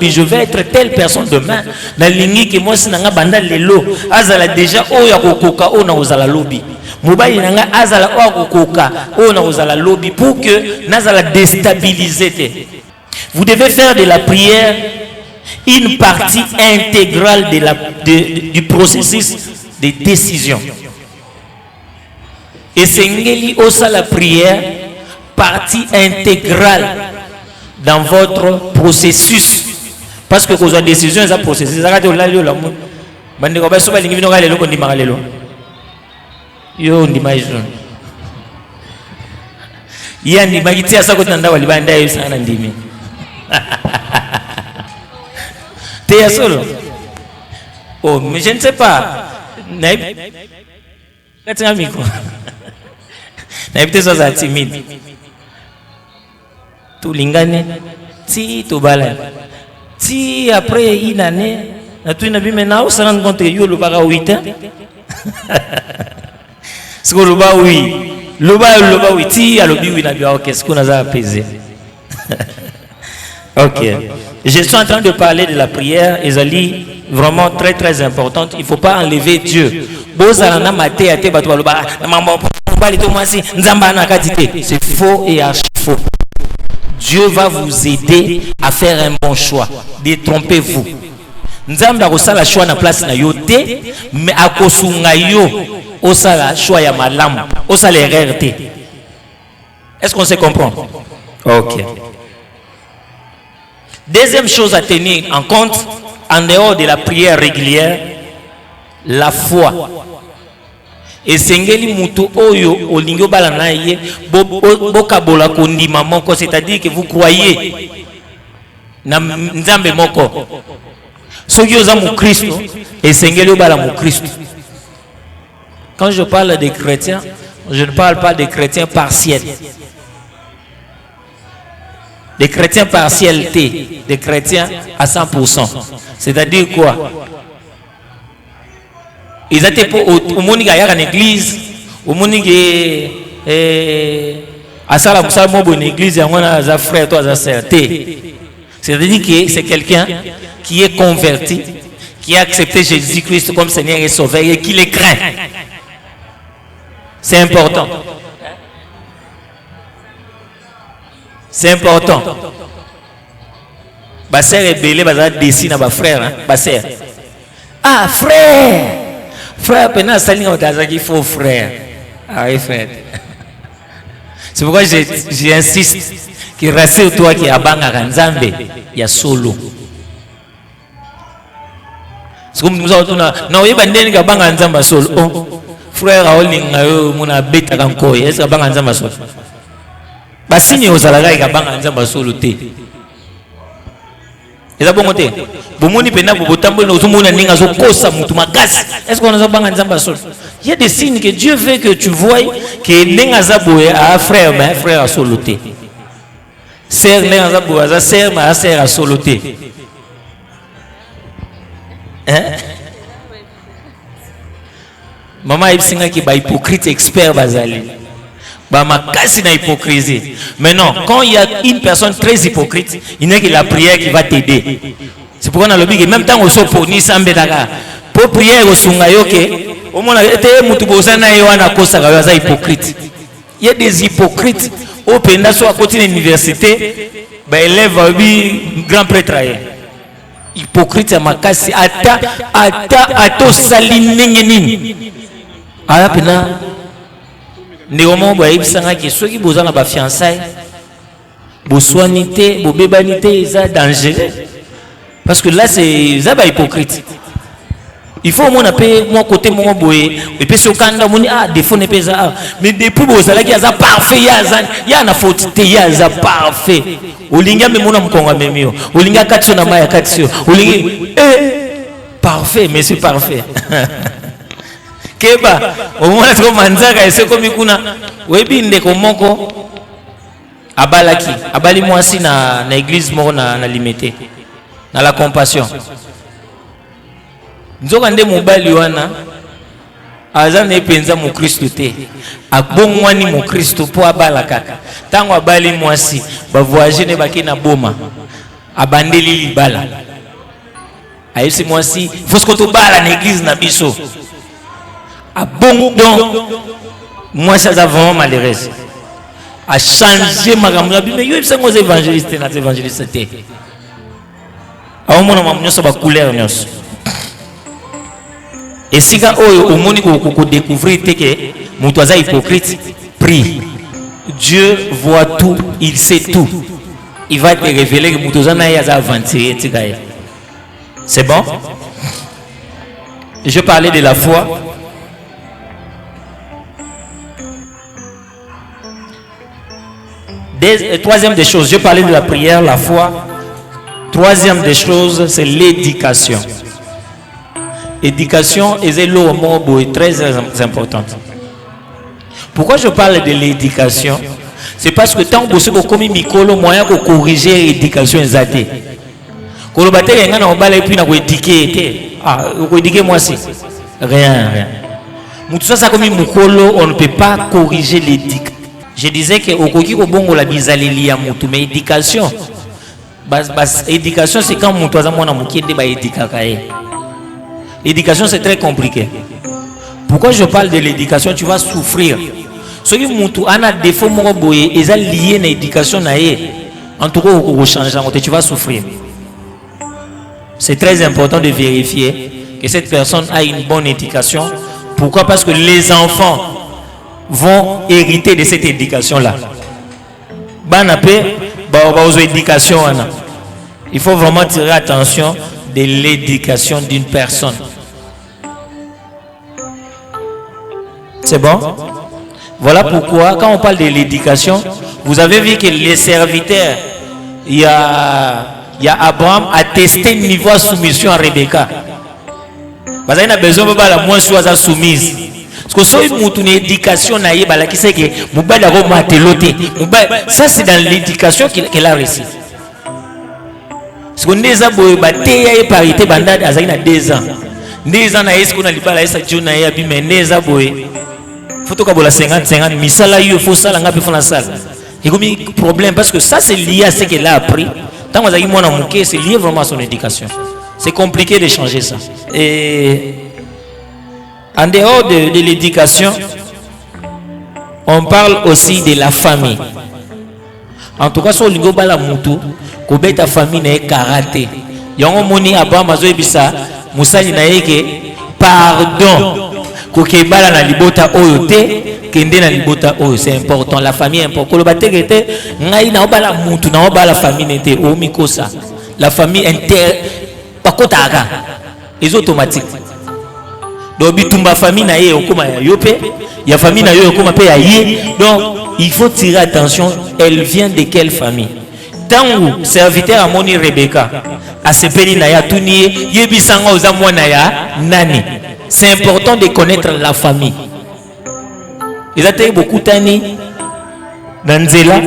je vais être telle personne demain. La ligne que moi, c'est banda lelo. Azala déjà oya kokoka ona ozala lobby. Mobile nanga azala oya kokoka ona ozala lobby pour que nazala déstabiliser. Vous devez faire de la prière une partie intégrale du processus de décision. Et sengeli osa la prière partie intégrale dans votre processus. Parce que vous avez décision, c'est un processus. Yani magitia sa ko tanda walibanda yo sana ndimi. T'es solo. Oh, mais je ne sais pas. Qu'est-ce que micro? N'habite ça timide. Tout lingane, si tout bala. Si après une année, na tu n'as maintenant se rend compte que yo le baga 8 ans. Ce que le ba oui, le ba oui, si à l'obi oui na bien OK, ce qu'on a apaisé. OK. Je suis en train de parler de la prière, Ezali, vraiment très très importante. Il ne faut pas enlever Dieu. C'est faux et archi faux. Dieu va vous aider à faire un bon choix. Détrompez-vous. Nzamba kosala choix na place na yote, mais akosunga yo osala choix ya malamu, osala erreur te. Est-ce qu'on se comprend? OK. Deuxième chose à tenir en compte, en dehors de la prière régulière, la foi. Et sengeli mutu oyo olingo balana ye bokabola kondima moko, c'est-à-dire que vous croyez na nzambe moko. Soki oza mu Kristo et sengeli obala mu Kristo. Quand je parle des chrétiens, je ne parle pas des chrétiens partiels. Des chrétiens partialité, des chrétiens à 100%. C'est-à-dire quoi? Ils étaient pour au monde qui a une église, au monde qui à ça la ça mon bonne église, il y a un frère, toi un sœur. C'est-à-dire que c'est quelqu'un qui est converti, qui a accepté Jésus-Christ comme Seigneur et Sauveur et qui le craint. C'est important. C'est important. Ma sœur est belle, ma dessine à ma frère, hein, ma sœur. Ah, frère! Frère, pendant qu'il faut frère. Ah oui, frère. C'est pourquoi j'insiste qu'il rassure toi qui a banga Nzambe, il y a solo. C'est comme nous autres, non, il y a des banga Nzamba solo. Frère, on a bêta encore, est-ce que banga Nzamba solo? Basini ozalaga ikabanga nzamba solo te. Eza bongo te. Bomoni pena botambo na ozomona ninga zokosa mutu makasi. Est-ce qu'on a banga nzamba solo? Il y a des signes que Dieu veut que tu voies que ninga zaboye a frère mais frère solo te. Sœur ninga zaboye za sœur mais sœur solo te. Hein? Maman ibsinga ki ba hypocrite expert bazali. Ma casse na hypocrisie. Mais non, quand il y a une personne très hypocrite, il n'y a que la prière qui va t'aider. C'est pourquoi on a le dit que même temps on se fournit sans bédaga. Pour prier au sungayoke, au moins été mutubosana yoana kosa gaza hypocrite. Il y a des hypocrites au penda soit à côté de l'université, bah élève bi grand prêtre. Hypocrite à ma casse ata salinengeni. Ala pena néanmoins, qui ceux qui besoin de fiançailles, bosoanité, bébanité, c'est dangereux. Parce que là, c'est hypocrite. Il faut mon appel, mon côté, mon boy, et puis ce candidat, mon défaut n'est pas ça. Mais depuis que vous avez parfait, il y a une faute, il y a parfait. Olinga me mon amkonga memio, olinga katio na maya katio, olinga parfait, mais c'est parfait. Keba, au moins trop manzaka et c'est comme kuna webi ndeko moko abalaki abali mwasi na église moko na limité na la compassion nzoka nde mobali wana azana epenza mu Kristo te abongwani mu Kristo po abalaka tango abali mwasi ba voyager ne baki na boma abandeli libala ayesi mwasi faut que to bala na église na biso. Ah bon, donc, moi, ça a vraiment malheureux. A changé ma gamme. Mais il y a des évangélistes, des évangélistes. Ah, on a ça va couleur. Et si au monde qu'on découvre que mon toisa hypocrite, prie. Dieu voit tout, il sait tout. Il va te révéler que mon toisa n'a pas avancé. C'est bon? Je parlais de la foi. Troisième des choses, je parlais de la prière, la foi. Troisième des choses, c'est l'éducation. Éducation est très importante. Pourquoi je parle de l'éducation? C'est parce que tant que vous avez commis Mikolo, moyen de corriger l'éducation exatée. Quand vous avez dit que vous avez éduqué, vous éduquez moi aussi. Rien. Tout ça, comme Mikolo, on ne peut pas corriger l'éducation. Je disais que au Koki Kobongo la bizaleli ya mutu, mais éducation. Éducation, c'est quand mutu azamona mukende ba éduquer. L'éducation, c'est très compliqué. Pourquoi je parle de l'éducation? Tu vas souffrir. Ce qui mutu ana défaut moko boye, ils ont lié na éducation na ye. En tout cas, au changement, tu vas souffrir. C'est très important de vérifier que cette personne a une bonne éducation. Pourquoi? Parce que les enfants vont hériter de cette éducation-là. Il faut vraiment tirer attention de l'éducation d'une personne. C'est bon? Voilà pourquoi, quand on parle de l'éducation, vous avez vu que les serviteurs, il y a Abraham a testé le niveau de soumission à Rebecca. Parce qu'il a besoin de la moins soit soumise. Parce que si vous avez une éducation, ça c'est dans l'éducation qu'elle a reçu. Parce que nous avons parité à 2 ans. 2 ans, nous avons faut que vous 50-50, misala il faut ça, il faut la salle. Il y a un problème parce que ça c'est lié à ce qu'elle a appris. Tant que vous avez mon amour, c'est lié vraiment à son éducation. C'est compliqué de changer ça. Et en dehors de l'éducation, on parle aussi de la famille. En tout cas, sur le niveau de la moutou, que ta famille n'est karaté. Il y a un moni à bas mazo ebisa, Moussa n'aïe pardon. Kokebala na libota oyote, kende na libota oyo, c'est important. La famille est important. Le bateau était, ngai na obala moutou, na obala famille n'était au mikosa. La famille inter, pakotaka, est automatique. Donc bitumba famille na ye okoma ya yope, ya famille na yo okoma pe ya ye. Donc il faut tirer attention. Elle vient de quelle famille? Tant où serviteur a moni Rebecca, a sepeli na ya tuniye, yebisanga oza mwana ya nani. C'est important de connaître la famille. Ils ont été beaucoup d'années dans Nzela.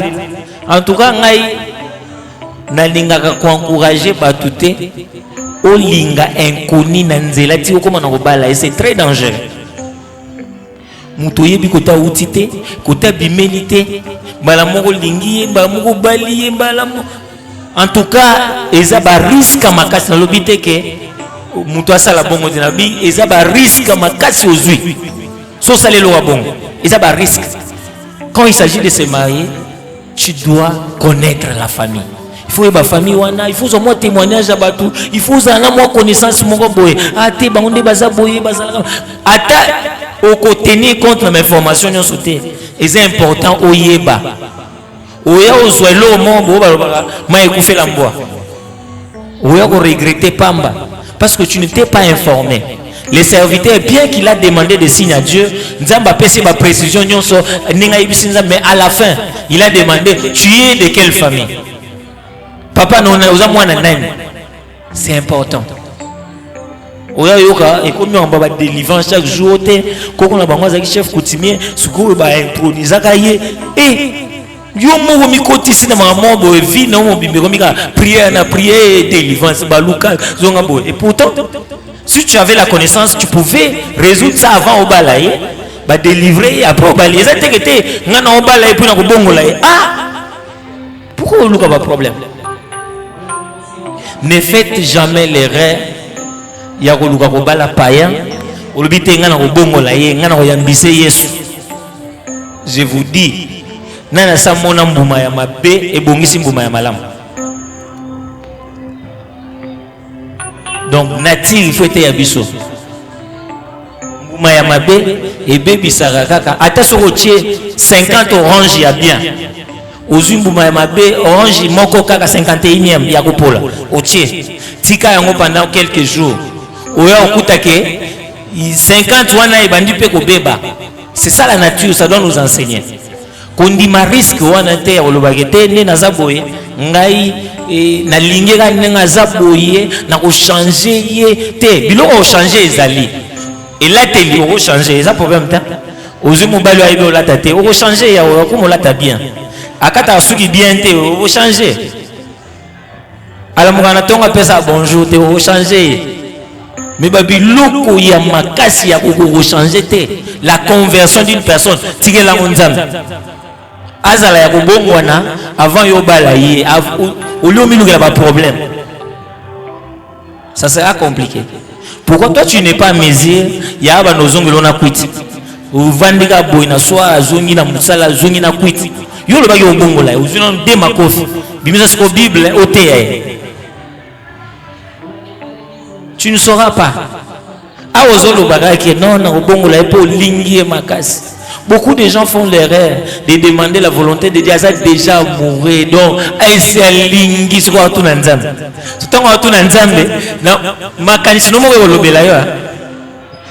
En tout cas, nalingaka encourager batute au linga inconnu dans Nzela ti okoma na kobala et c'est très dangereux. Muto yebi kota utite, kota bimelite, bala moko lingi, bala moko bali, bala. En tout cas, eza ba risque makasi na lobite ke mutu asala bongo dina bi eza ba risque makasi ozui so salé lo bongo eza ba risque. Quand il s'agit de se marier, tu dois connaître la famille. Il faut ba famille wana, il faut au moins témoignage à batou, il faut zana moi connaissance moko boye ate bangonde baza boye bazala ata au tenir compte de mes formations non sauté et c'est important oyeba oya ozwa lo mombo ba ma ekufe la mboa oya ko regretter pamba. Parce que tu ne t'es pas informé. Les serviteurs, bien qu'il a demandé des signes à Dieu, précision, mais à la fin, il a demandé, tu es de quelle famille? Papa, c'est important. Et comme on va délivrer chaque jour, quand on a chef coutumier, ce qu'on va introniser, et yo mo mi koti sina maman bo vie non bi prière na prière délivrance baluka zonga bo. Et pourtant si tu avais la connaissance tu pouvais résoudre ça avant au balaye ba délivrer après au balaye ça t'était ngana au balaye pour na ko bongola pourquoi luka ba problème. Ne faites jamais l'erreur ya ko luka ko bala païen ou le bité ngana ko bongola ngana ko yambise Yesu. Je vous dis nana samona mbuma ya mabe et bongisi mbuma ya malamu. Donc nature il faut être yabiso mbuma ya mabe et bebi sarakaka ata soko tie 50 orange ya bien ozu mbuma ya mabe orange moko kaka 51e ya kopola otie tika yango pendant quelques jours oya okuta ke 50 wana ebandi pe ko beba. C'est ça la nature, ça doit nous enseigner. kondima risque wana te olobaki te nde naza boye ngai nalingi kaka ndenge aza boye na kochange ye te biloko ochange ezali elateli okochange eza problème te ozwi mobali ayebi olata te okochange yawe akoma olata bien akataka suki bien te okochange alamuka na ntongo apesa bonjour te okochange mais babiloko ya makasi ya kokochange te la conversion d'une personne tikelango nzambe azala ya kobongwana avant yo bala ye olio minukela ba problème ça sera compliqué. Pourquoi toi tu n'es pas mesure ya ba nozongelo na kwiti uvandika boy na soa zongi na musala zongi na kwiti yo lo ba yo bongola uzuna de makofi bimisa siko bible ote tu ne sauras pas a ozolo bagaki non na bongola epo lingi makasi. Beaucoup de gens font l'erreur de demander la volonté de Dieu. Ça déjà mouru. Donc, c'est un lingi sur quoi tout n'ensemble. Tout en tout ensemble. Non, ma canisse non mouru le belayo.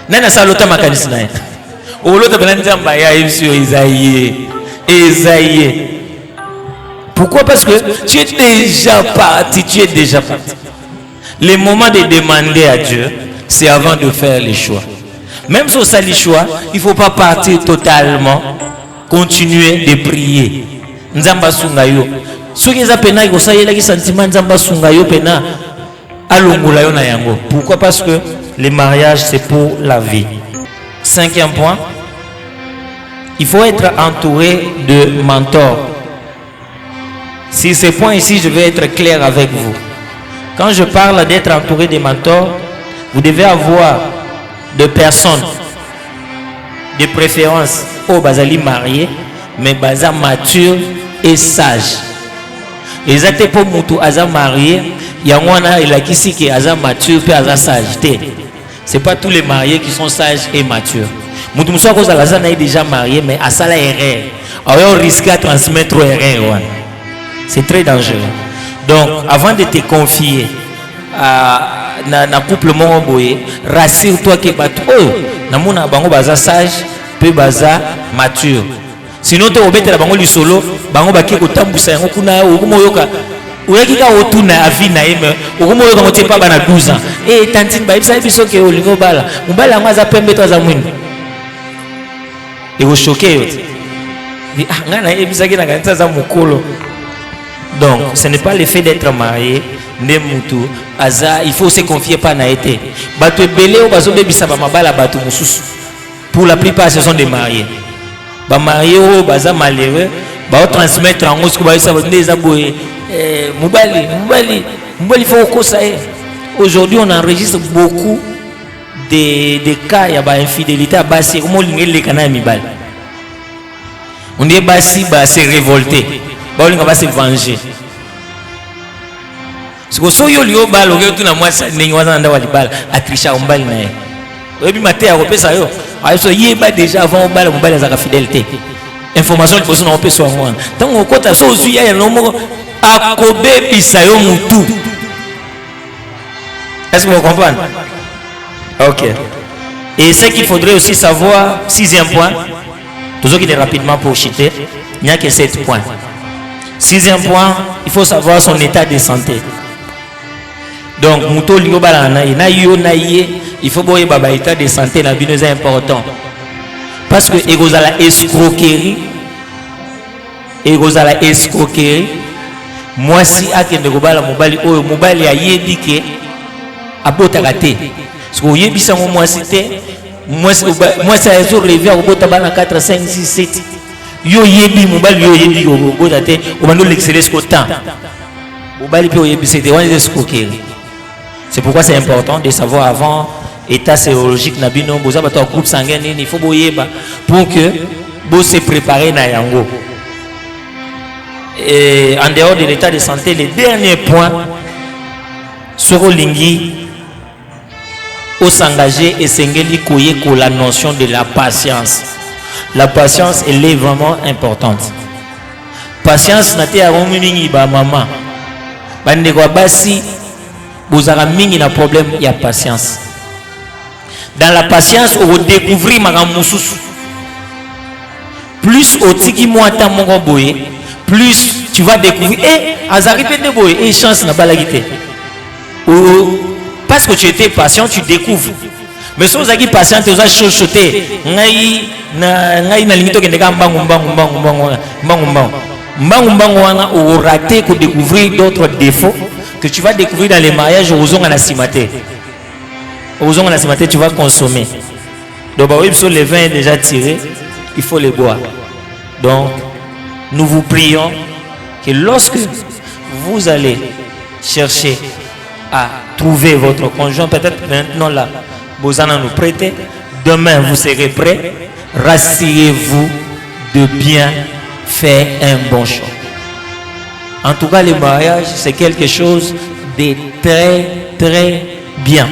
Nana ça l'autre ma canisse nae. Ou l'autre benanzamba ya sur Isaïe. Isaïe. Pourquoi? Parce que tu es déjà parti. Tu es déjà parti. Le moment de demander à Dieu, c'est avant de faire les choix. Même si on a le choix, il ne faut pas partir totalement, continuer de prier. Nzamba sungayo. Ce qui est appelé, c'est que sentiment nzamba sungayo pena alongolayo na yango. Pourquoi? Parce que le mariage c'est pour la vie. 5e point, il faut être entouré de mentors. Sur ce point ici, je vais être clair avec vous. Quand je parle d'être entouré de mentors, vous devez avoir de personnes de préférence au bazali marié mais baza mature et sage. Exactement pour mutu aza marié yangwana elakisi ki aza mature pe aza sage. C'est pas tous les mariés qui sont sages et matures. Mutu muso ko zalaza na déjà marié mais asala erreur. Alors risque à transmettre erreur. C'est très dangereux. Donc avant de te confier na couple mon boye, rassure-toi que bato na mona bango baza sage pe baza mature. Sinon te obetela bango li solo bango baki ko tambusa yango kuna okumo yoka oyaki ka otuna avi na yeme okumo yoka ngote pa bana 12 ans tantine ba ibisa biso ke olingo bala mobala ngaza pembe to aza mwini e o choquer yo di ngana ibisa ki na kanisa za mukolo. Donc ce n'est pas le fait d'être marié Nemutu aza il faut se confier pas na été bato ebele o bazo bebisa ba mabala bato mususu. Pour la plupart ce sont des mariés ba mariés o baza malheureux ba transmettre en ce que ba isa ndeza boye mobali faut kosa. Aujourd'hui on enregistre beaucoup de cas ya ba infidélité à basi comme lingeli kana mibali on dit basi ba se révolter ba linga ba se venger. So yo liyo balo ke tuna mwasa ningi wana nda walibala atrisha umbali naye obi mate ya kopesa yo ayo yeba déjà avant umbala umbala za fidélité information il faut so na opesa mwana tango okota so ozu ya no mo akobebisa yo mutu. Est-ce que vous comprenez? OK. Et ce qu'il faudrait aussi savoir, 6e point, toujours qu'il est rapidement pour chiter, il n'y a que 7 points. 6e point, il faut savoir son état de santé. Donc, il faut voir baba état de santé na bino est important. Parce que escroquerie, moi si akende kobala mobali oyo mobali ayebi ke abotaka te. Parce que oyebisa ngo moi si te moi ça ezo relever akobota bana 4 5 6 7 yo yebi mobali yo yebi obota te obando l'excellence ko temps. Mobali pe oyebisa te wana escroquerie. C'est pourquoi c'est important de savoir avant état sérologique na bino boza bato groupe sanguin il faut boyeba pour que bo se préparer na yango. Et en dehors de l'état de santé, le dernier point sur Lingi au s'engager et s'engager pour la notion de la patience. La patience elle est vraiment importante. Patience n'a pas de ba maman. Bande kwa basi bozara mingi na problème il y a patience. Dans la patience on découvrir makambo mususu. plus otiki mwata moko boye, plus tu vas découvrir azari pende boye et chance na balagité. Ou parce que tu étais patient, tu découvres. Mais si vous êtes patient, tu as chuchoté. Ngai na limite que ndeka mbangu ou raté pour découvrir d'autres défauts que tu vas découvrir dans les mariages aux ongles à la cimaté. Aux ongles à la cimaté, tu vas consommer. Donc les vins déjà tirés, il faut les boire. Donc nous vous prions que lorsque vous allez chercher à trouver votre conjoint, peut-être maintenant là, vous allez nous prêter, demain vous serez prêts, rassurez-vous de bien faire un bon choix. En tout cas, le mariage, c'est quelque chose de très, très bien.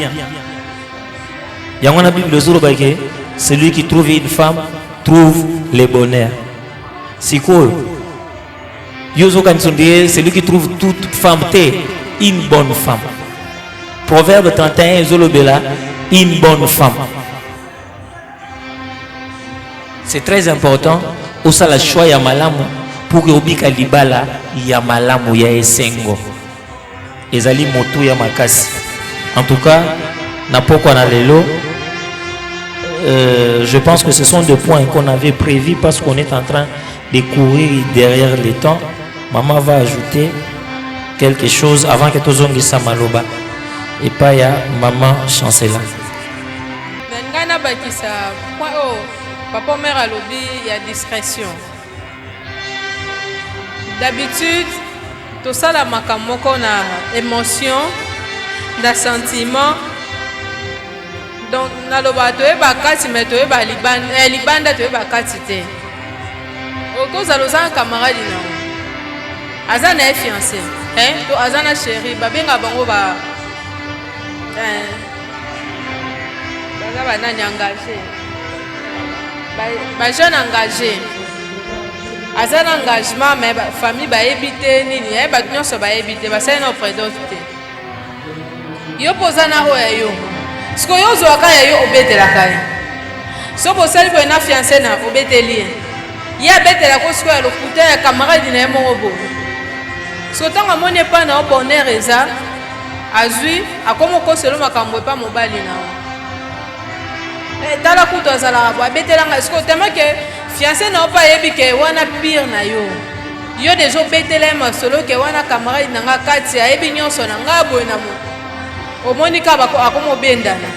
Il y a une Bible, celui qui trouve une femme trouve le bonheur. C'est quoi? Celui qui trouve toute femme, une bonne femme. Proverbe 31, Zolobela, une bonne femme. C'est très important. Osa la choix ya malamu pour que obika libala ya malamu ya esengo. Ezali motu ya makasi. En tout cas, napoko na lelo. Je pense que ce sont des points qu'on avait prévus parce qu'on est en train de courir derrière le temps. Maman va ajouter quelque chose avant que tozongi samaloba. Et pas ya maman chancela. Nangana bakisa point oh papa mère a lobby il y a discrétion. D'habitude tout ça la makamoko na émotion, na sentiment. Donc na loba to e bakati mais to e ba libanda to e bakati te. Oko za lozanga camarade na. Azana est fiancé. To azana chérie babenga bango ba engagé. Jeune engagé. Azan engagement mais famille ba éviter nini ba nyonso ba éviter ba c'est notre d'autre. Yo posana o yo. Ce que yo zo aka yo obetela kai. So bo sali bo na fiancé na obeteli. Ya betela ko sko ya lokuta ya camarade na mo bo. So tanga mone pa na bonheur eza azui akomo ko selo makambo pa mobali na tala kuto azala ba betelanga esko tema ke fiancé na pa yebi ke wana pire na yo déjà betela ma solo ke wana camarade na nga kati ya yebi nyonso na nga boy na mo omoni ka ba akomo bendana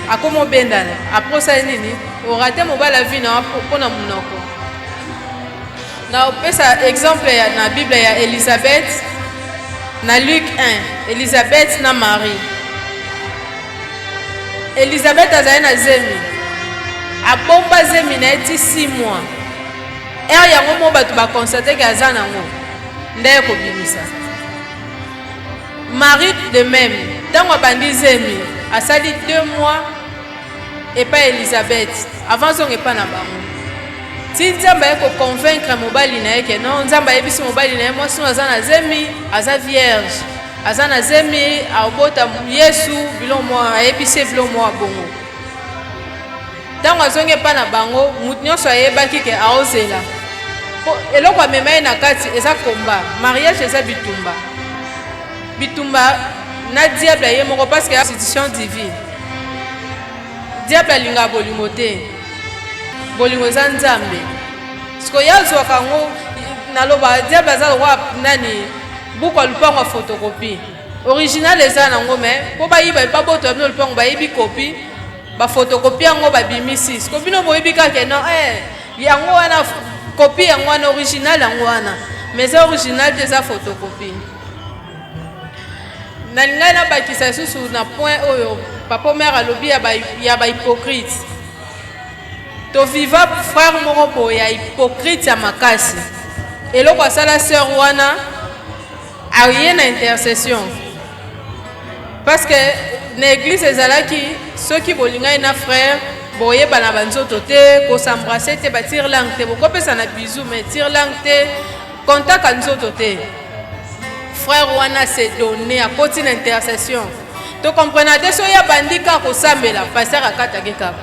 après ça nini o raté mobala vie na pona munoko na opesa exemple ya na Bible ya Elisabeth na Luc 1, Elisabeth na Marie. Elisabeth azali na zemi. Abomba zemi na eti 6 mois. Yango mo batu ba constater que azana ngo. Ndaye ko bimisa. Marie de même. Tango bandi zemi, asali 2 mois et pas Elisabeth. Avant son et pas na bango. Si nzamba yeko convaincre mobali na yeke non nzamba yebisi mobali na mo sino azana zemi aza vierge azana zemi abota Yesu bilo mo ayebisi bilo mo bongo tango azonge pa na bango mutnyoso ayebaki ke aozela eloko amemai na kati eza komba mariage eza bitumba na diable ye moko parce que institution divine diable alinga bolingo te bolingo za nzambe siko yazo kango naloba diable za roi nani buko lupango photocopie original eza nango mais po ba yiba pa boto bino lupango ba yibi copie ba photocopie ngo ba bimisi siko bino boyibi ka ke non yango wana copie yango wana original yango wana mais c'est original déjà photocopie nalingana bakisa susu na point oyo papa mère alobi ya ba hypocrite to viva frère moko boye ya hypocrite ya makasi eloko asala sœur wana aye na intercession parce que na église ezalaki soki bolingai na frère boye bana banzoto te ko s'embrasser te batir langue te bokopesa na bisou mais tire langue te contact nzoto te frère wana se donner à continuer intercession to comprendre te so ya bandika ko sambela passer akatake kaka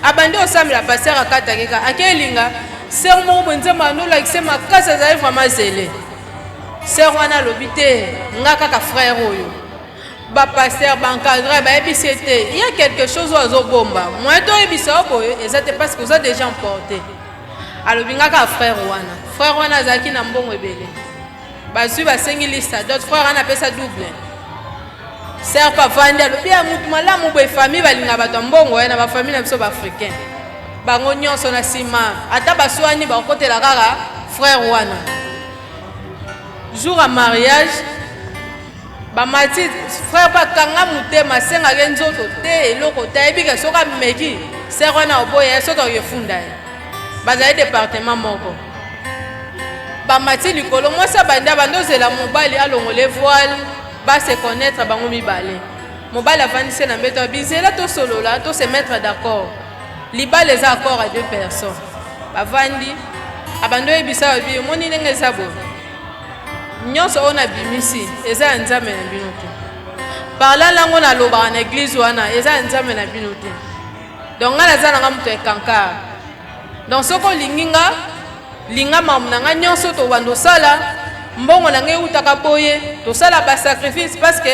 abandi osambela passer akatake kaka akelinga sœur mo bonze mando la kise makasa za vraiment zélé sœur wana lobité nga kaka frère oyo ba pasteur ba encadré ba ebisete il y a quelque chose ozo bomba moi to ebisa boyo ezate parce que vous êtes déjà emporté alors binga ka frère wana zaki na mbongo ebele ba su ba sengi lista d'autres frères ana pesa double sœur pa vanda lobia mutu malamu bo famille balinga bato mbongo na ba famille na biso ba africain bango nyonso na sima ata baswani ba kotela kaka frère wana jour à mariage ba mati frère pa kanga mutema senga genzoto te eloko taibika soka meki sœur wana oboya soka yefunda bazali département moko ba mati likolo moi ça banda bandozela mobali alongole voile ba se connaître bango mibale mobali avandise na mbeto bizela to solola to se mettre d'accord liba les accords à deux personnes bavandi abando ebisa bi moni ndenge sabo nyonso ona bimisi eza nzambe na bino te parla lango na loba na église wana eza nzambe na bino te donc ngala za nga muto ekanka donc soko linga mamu na nga nyonso to bando sala mbongo na ngai utaka boye to sala ba sacrifice parce que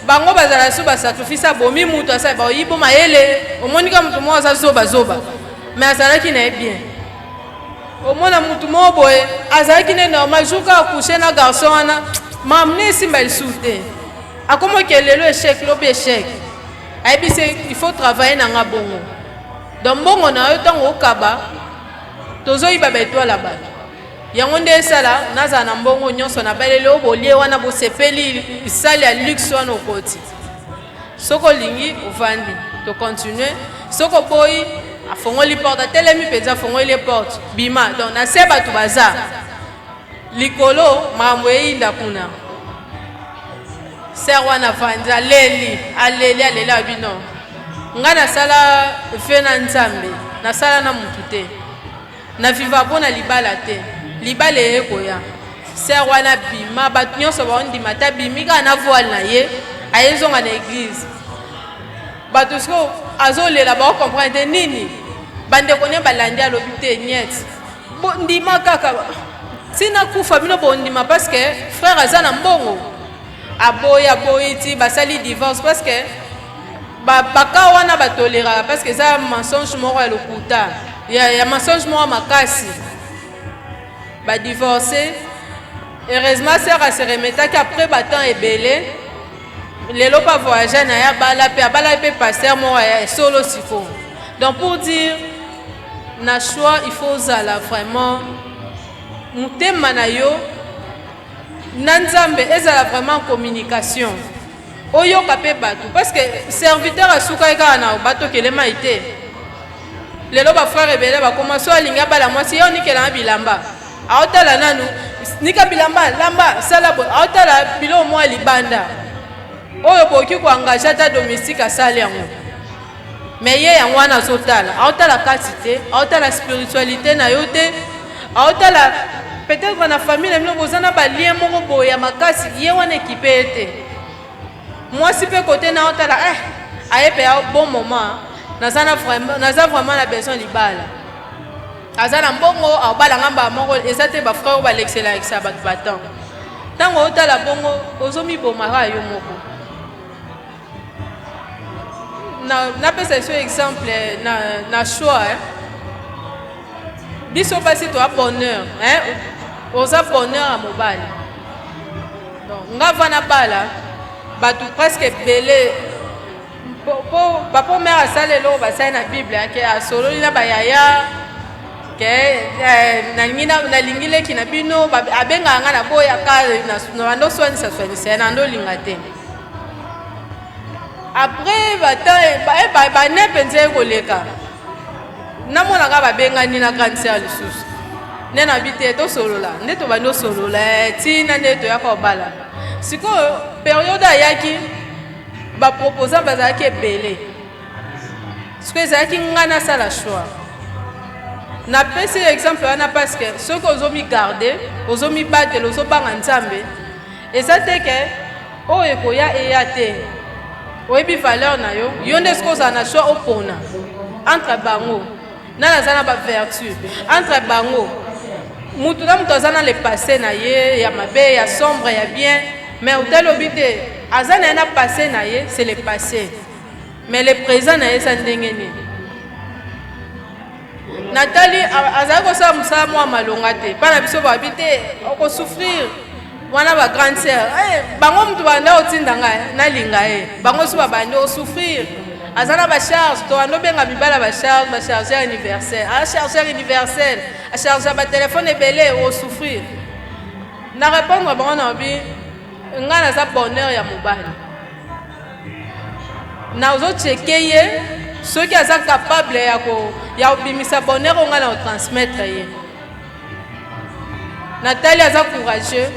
bango bazala so ba sacrifice abomi mutu asa ba yibo mayele omonika mutu mo asa zoba mais azalaki na bien omona mutu mo boye azalaki ne normal juka coucher na garçon wana mamne simba lisute akomo kelelo échec lobe échec aibise il faut travailler na nga bongo donc bongo na yo tango okaba tozo iba beto la ba yango nde sala naza na mbongo nyonso na balele obolie wana bo sepeli sali ya luxe wana okoti soko lingi ovandi to continuer soko boy afongoli porte telemi penza afongoli porte bima donc na seba tu baza likolo mambo einda kuna ser wana vandi aleli abino nga na sala fena nzambe na sala na mutu te na viva bona libala te libale ekoya ser wana bima bato nyonso baondima ta bimika na voile na ye ayezonga na église bato siko azolela baocomprendre nini bandeko ne balandi alobi te niet ndima kaka tina kufa bino bondima parce que frère aza na mbongo aboyi ti basali divorce parce que baka wana batolera parce que eza mensonge moko ya lokuta ya mensonge moko makasi badivorce heureusement sœur a se remetaki après batemps ebele lelo pa voyager na ya bala pe pasteur moko ya solo siko donc pour dire na choix il faut zala vraiment mutema na yo na nzambe ezala vraiment communication oyoka pe bato parce que serviteur asuka kaka na bato kelema ite lelo ba frère ebele bakoma so alinga bala mwasi yo nikela na bilamba aotala nanu nika bilamba lamba sala bo aotala bilo mwa libanda oyo boki ko engagé ta domestique asali yango mais ye yango wana azotala aotala kasi te aotala spiritualité na yo te aotala peut-être na famille na bino bozana balien moko boye ya makasi ye wana équipe te mwasi mpe kote na aotala ayepe ya bon moment naza vraiment na besoin libala aza na mbongo aobalanga mbala moko eza te bafrère oyo balexelakisa bato batan ntango otala bongo ozomibomaka yo moko napesa so exemple na choix biso mpasi toa bonheur oza bonheur ya mobali donc nga vana bala bato presque ebele po papa mare asala eloko basali na bible ke asololi na bayaya ke nalingi leki na bino abengaka nga na boyaka na bando swanisa na ndolinga te après bane mpenza ekoleka namonaka babengani na grande sœur lisusu nde na bi te tosolola nde tobandi osolola ntina nde toyaka obala sikoyo periode ayaki baproposant bazalaki ebele sikoyo ezalaki ngai nasala choix napesi exemple wana parce que soki ozomigarde ozomibatela ozobanga nzambe eza te ke oyo ekoya eya te oyebi valeur na yo yo nde soki ozala na choix opona entre bango na zana ba vertu entre bango mutu na mutu azana le passé na ye ya mabe ya sombre ya bien mais hôtel obité azana na passé na ye c'est le passé mais le présent na ye sa ndenge ni Nathalie azali kosala mosala mwa malonga te pana biso babite okosouffrir wana ba grande sœur bango mutu banda otinda ngai nalinga ye bango so babandi osouffrir azana ba charge to ando benga bibala ba chargeur universel a chargeur universel a chargeur ba téléphone ebele osouffrir na répondre bango na bi nga na za bonheur ya mobali na ozo checker ye ceux qui sont capables ya obimisa bonheur nga na transmettre ye Nathalie aza courageux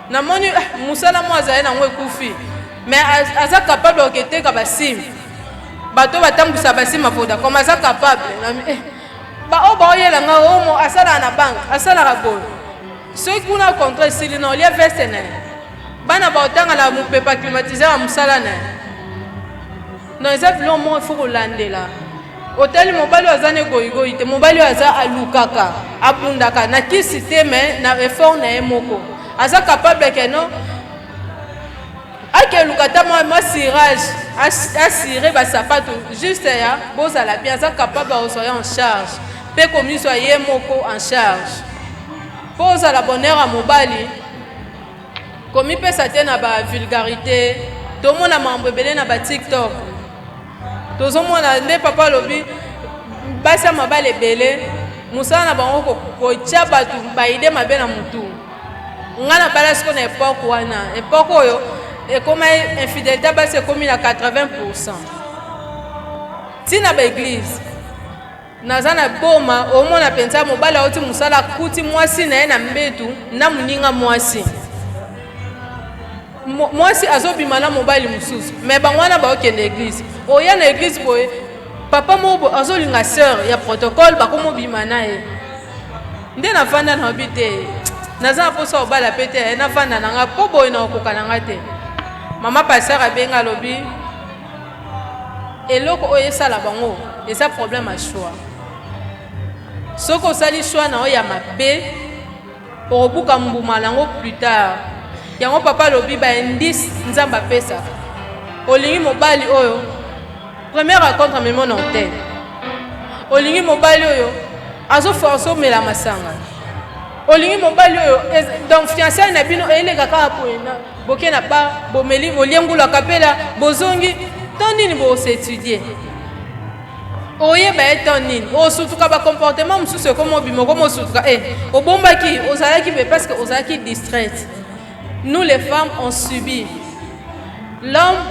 na moni musala mo azali na ngwe kufi mais aza capable okete ka basim bato batambisa basim afoda comme aza capable ba oba oyela nga omo asala na banque asala ka bol ceux qui ont contre sili na olia veste na bana ba otanga na mupepa climatiser wa musala na non eza bilo mo il faut kolandela hôtel mobali azane goyigoyi te mobali aza alukaka abundaka na kisi te mais na effort na ye moko aza capable que non ake lukata moi cirage asire ba sapato juste ya bozala bien aza capable de soyer en charge pe comme soyer moko en charge poza la bonheur à mobali comme pesa te na ba vulgarité to mona mambo belé na ba TikTok tozomona nde papa lobi basa mabale belé musala na bango ko tia batu ba ide mabe na mutu ngana bala siko na époque wana époque oyo et comme infidélité base comme à 80%. Tina ba église nazana boma au moins na pensa mobala oti musala kuti mwasi na na mbetu na muninga mwasi mwasi azobima na mobali mususu mais bangwana ba okende église oya na église boye papa mobo azolinga sœur ya protocole ba komo bima na ye nde na fanda na bité nazana posa obala pete na fanda na nga po boye na okokana nga te mama pasteur abenga lobi eloko oyo sala bango eza problème à choix soko sali choix na oya mabe obuka mbuma lango plus tard yango papa lobi ba indice nzamba pesa olingi mobali oyo première rencontre mais mon hôtel olingi mobali oyo azo forcer mela masanga olingi mobali oyo donc fiancé na bino eleka ka poina boke na ba bomeli oliengula kapela bozongi tandini bo s'étudier oye ba etonini o surtout ba comportement mususu comme obimo comme surtout obombaki ozalaki parce que ozalaki distraite. Nous les femmes on subit l'homme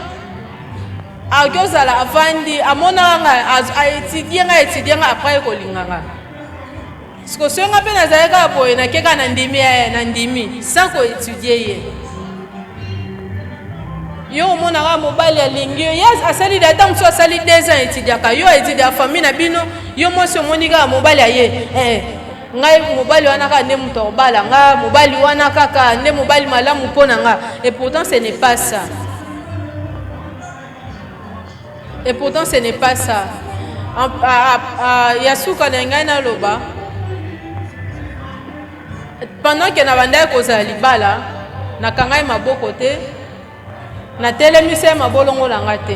a gozala avandi amona a étudier après kolinganga ce que ce nga pe na zalaka boye na keka na ndimi sans ko étudier ye yo mona ga mobali alingi yes asali data mso asali 2 ans étudiaka yo étudier a famille na bino yo mo se monika mobali aye ngai mobali wana ka ne muto obala nga mobali wana kaka ne mobali malamu pona nga et pourtant ce n'est pas ça et pourtant ce n'est pas ça yasuka na ngai na loba pendant que na banda kozala libala na kangai maboko te na telemise mabolongo langa te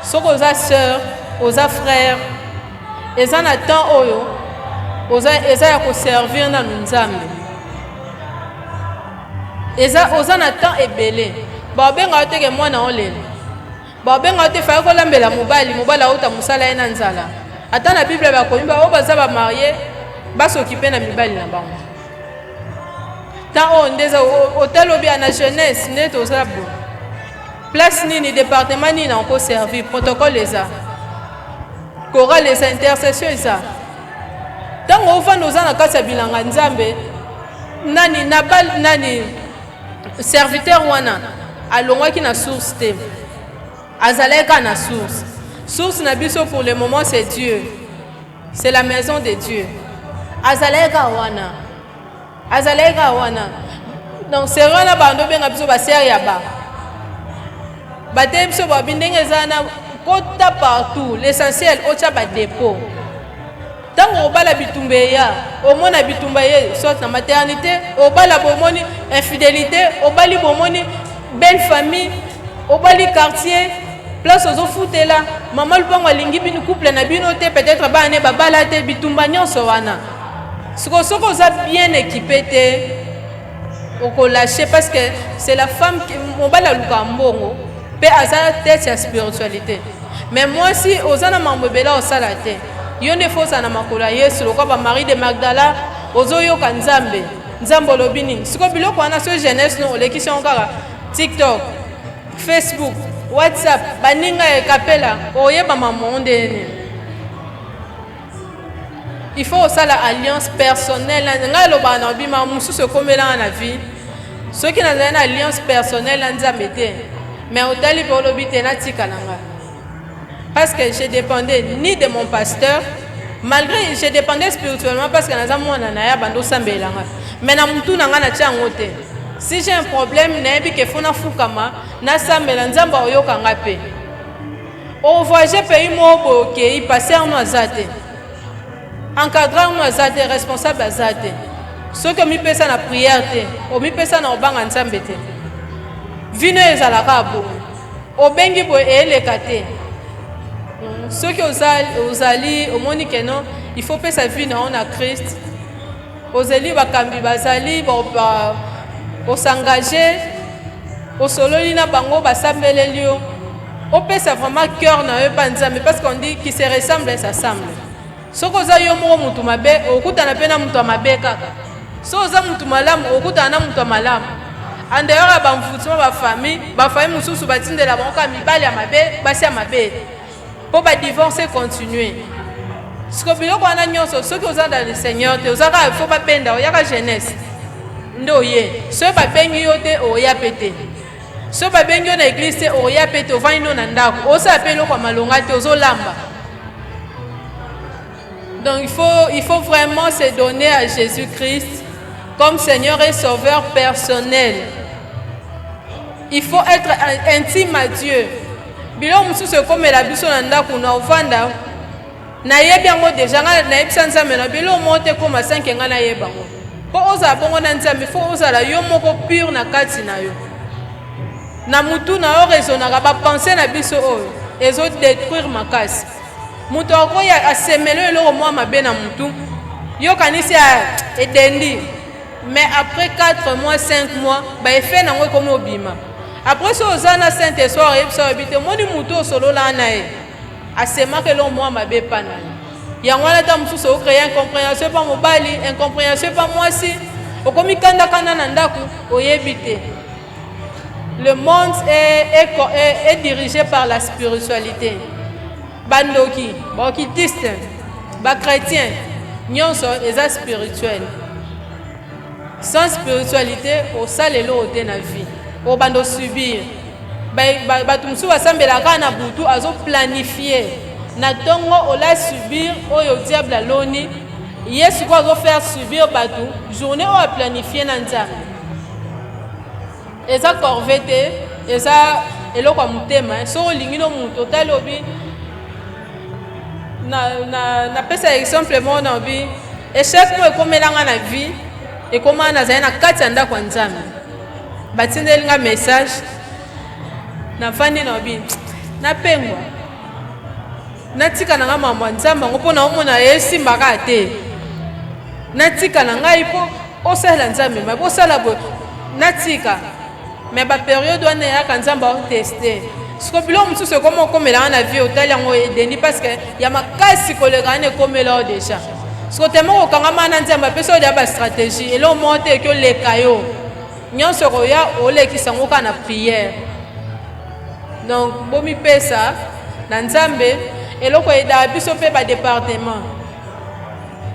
soko oza sœur oza frère eza na temps oyo eza ya koservir na nzambe oza na temps ebele babenga te ke mwana olele babenga te fa kolambela mobali auta musala ye na nzala ata na bible bakomi ba o baza ba marié basokipe na mibali na bango tant on ndeza hôtel obi na jeunesse ne toza bo place nini département nini on peut servir protocole eza chorale les intercessions eza tango ofanda oza na kati ya bilanga nzambe nani serviteur wana alongwaki na source te azalaka na source na biso pour le moment c'est Dieu, c'est la maison de Dieu. Azaleka wana donc c'est wana bando benga biso ba ser ya ba te biso ba bindenge zana kota partout l'essentiel otia ba dépôt tango obala bitumba ya omona bitumba ye soit na maternité obala bomoni infidélité obali bomoni belle famille obali quartier place ozo futela mama lupango alingi bino couple na bino te peut-être bane babala te bitumba nyonso wana soko oza bien équipé te oko lâcher parce que c'est la femme qui mobala luka mbongo pe aza tête ya spiritualité mais moi si ozana mambebela osala te yo ne fosa na makola Yesu lokwa ba Marie de Magdala ozoyoka nzambe nzambo lobi nini siko biloko wana so jeunesse no olekisi kaka TikTok Facebook WhatsApp baninga ekapela oyeba mamonde ne il faut aussi l'alliance personnelle nga loba na bima mususu komela na vie ceux qui n'ont une alliance personnelle nzambe te mais otali pour lobi te na tika nanga parce que je dépendais ni de mon pasteur malgré je dépendais spirituellement parce que naza mwana na ya bando sambelanga mais na mutu nanga na tia ngote si j'ai un problème nayebi ke fona fukama na sambela nzamba oyoka ngape o voyager pays mo boke i passer en azate encadrant en azate responsable azate ce que mi pesa na prière te o mi pesa na obanga nzambe te vino ezalaka bo obengi bo eleka te ceux qui osali omoni que non il faut pas sa vie on a Christ osali bakambi bazali ba s'engager au sololi na bango basambeleli yo opesa vraiment cœur na eux banzambe parce qu'on dit qui se ressemble ça semble soko za yo mo mutu mabe okutana pena mutu mabe kaka so za mutu malamu okutana mutu malamu en dehors ba mfutsima ba famille mususu batindela bango ka mibali ya mabe basi ya mabe pour ba divorcer continuer siko biloko wana nyonso soki oza dans le Seigneur te ozaka il faut pas penda oyaka jeunesse ndoye so ba bengi yo te oya pete so ba bengi yo na église te oya pete ovani no na ndako osa pelo kwa malonga te ozolamba. Donc il faut vraiment se donner à Jésus-Christ comme Seigneur et Sauveur personnel. Il faut être intime à Dieu. Bilo mususu comme la biso na ndako na ovanda na yebiango déjà na yebisa nzambe na bilo mote comme 5 nga na yebango. Po oza bongo na nzambe fo oza la yo moko pure na kati na yo. Na mutu na yo raisonnaka ba penser na biso oyo ezo détruire makasi. Mutu akoya asemelo eloko mwa mabe na mutu yo kanisi a etendi mais après 4 mois 5 mois ba effet nango comme obima. Après ça ozana Saint-Esprit yebisa obite moni mutu solo la na e asema que l'on moi mabe pana. Yango la ta mususu o créer incompréhension pas mobali incompréhension pas moi si okomi kanda kana na ndaku oyebite. Le monde est dirigé par la spiritualité. Bandoki, bokitiste, ba chrétien, nyonso eza spirituel. Sans spiritualité, au salelo de na vie. Au bando subir. Ba tumsu basambela kana butu azo planifier. Na tongo ola subir oyo diable aloni. Yesu ko azo faire subir batu journée o a planifier na nzambe. Eza corvée eza eloko mutema so lingino mutu talobi na pesa exemple mo na bi échec mo ekomelanga na vie ekoma na zaina kati anda kwa nzambe batindeli nga message na fandi na bi na pengwa natika na mama nzambe ngopona omona yesimba ka te natika na ngai po osala nzambe ma bosala bo natika mais ba période wana ya kanzamba tester siko bilo mususu comment komela na vie otali yango edeni parce que ya makasi kolega ne komela déjà siko temo okanga mana nzamba peso ya ba stratégie elo monte que le kayo nyonso ko ya olekisa ngo kana prière. Donc bomi pesa na nzambe eloko eda biso pe ba département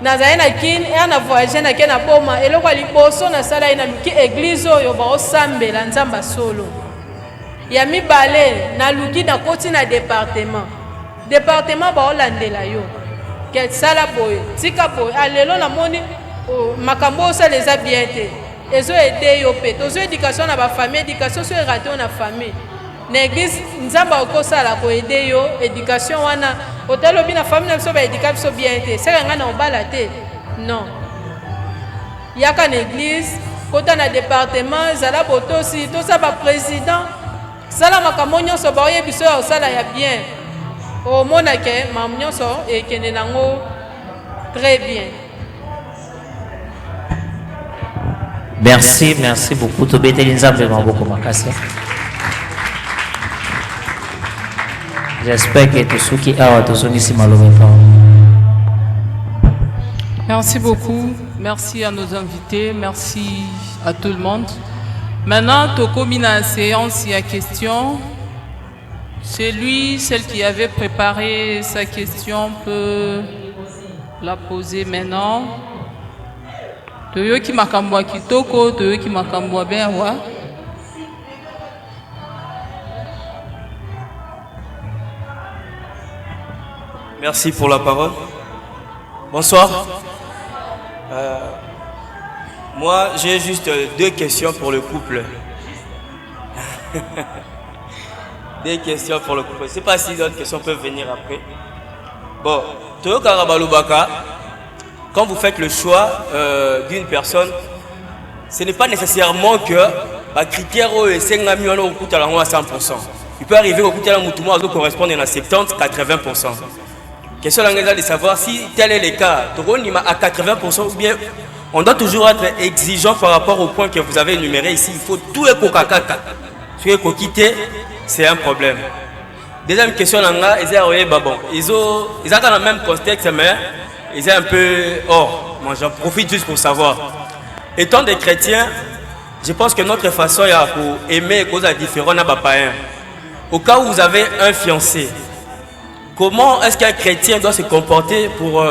nazaye na kin e na voyager na kena boma eloko liboso na sala ina luki église oyo ba osambela nzamba solo ya mibale na luki na koti na département ba olandela yo ke sala boye tika boye alelo na moni makambo ça les a bien été ezo aider yo pe tozo éducation na ba famille éducation so raté na famille l'église nzamba okosala ko aider yo éducation wana otalo bina famille na biso ba éducation bien te c'est nga na obala te non yaka na église kota na département zala botosi to sa ba président sala makambo nyonso ba oyebiso ya osala ya bien omona ke mam nyonso ekende nango très bien. Merci beaucoup. J'espère que tout ce qui est ici Merci beaucoup. Merci à nos invités. Merci à tout le monde. Maintenant, Tokomi na séance, il y a question. Celle qui avait préparé sa question peut la poser maintenant. Toyoki makambo kitoko, toyoki makambo bien wa. Merci pour la parole. Bonsoir. Moi, j'ai juste 2 questions pour le couple. 2 questions pour le couple. Je ne sais pas si d'autres questions peuvent venir après. Bon, Toyo Karabalubaka, quand vous faites le choix d'une personne, ce n'est pas nécessairement que le critère est à 100%. Il peut arriver au coup de correspondre à 70-80%. Question de savoir si tel est le cas, à 80% ou bien on doit toujours être exigeant par rapport au point que vous avez énuméré ici. Il faut tout éco-kakaka. Si vous quittez, c'est un problème. Deuxième question, ils ont dans le même contexte, mais ils sont un peu hors. Moi, j'en profite juste pour savoir. Étant des chrétiens, je pense que notre façon pour aimer est cause différente à païen. Au cas où vous avez un fiancé, comment est-ce qu'un chrétien doit se comporter pour